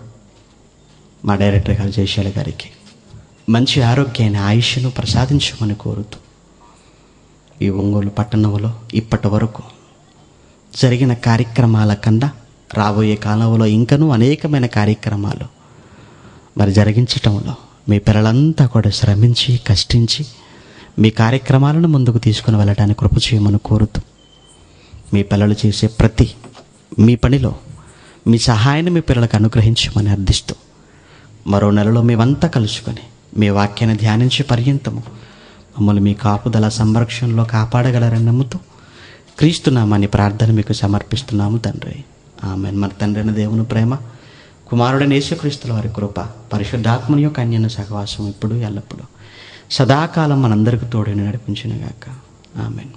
మా డైరెక్టర్ గారు జయశాల గారికి మంచి ఆరోగ్యాన్ని, ఆయుష్ను ప్రసాదించమని కోరుతూ, ఈ ఒంగోలు పట్టణంలో ఇప్పటి వరకు జరిగిన కార్యక్రమాల కన్నా రాబోయే కాలంలో ఇంకనూ అనేకమైన కార్యక్రమాలు మరి జరిగించటంలో మీ పిల్లలంతా కూడా శ్రమించి, కష్టించి మీ కార్యక్రమాలను ముందుకు తీసుకుని వెళ్ళడానికి కృప చేయమని కోరుతూ, మీ పిల్లలు చేసే ప్రతి మీ పనిలో మీ సహాయాన్ని మీ పిల్లలకు అనుగ్రహించమని అర్థిస్తూ, మరో నెలలో మేమంతా కలుసుకొని మీ వాక్యాన్ని ధ్యానించే పర్యంతము మమ్మల్ని మీ కాపుదల సంరక్షణలో కాపాడగలరని నమ్ముతూ క్రీస్తునామాని ప్రార్థన మీకు సమర్పిస్తున్నాము తండ్రి. ఆమేన్. మన తండ్రి అయిన దేవుని ప్రేమ, కుమారుడైన యేసుక్రీస్తుల వారి కృప, పరిశుద్ధాత్మని యొక్క అన్యోన్య సహవాసం ఇప్పుడు ఎల్లప్పుడూ సదాకాలం మనందరికీ తోడని నడిపించునుగాక. ఆమేన్.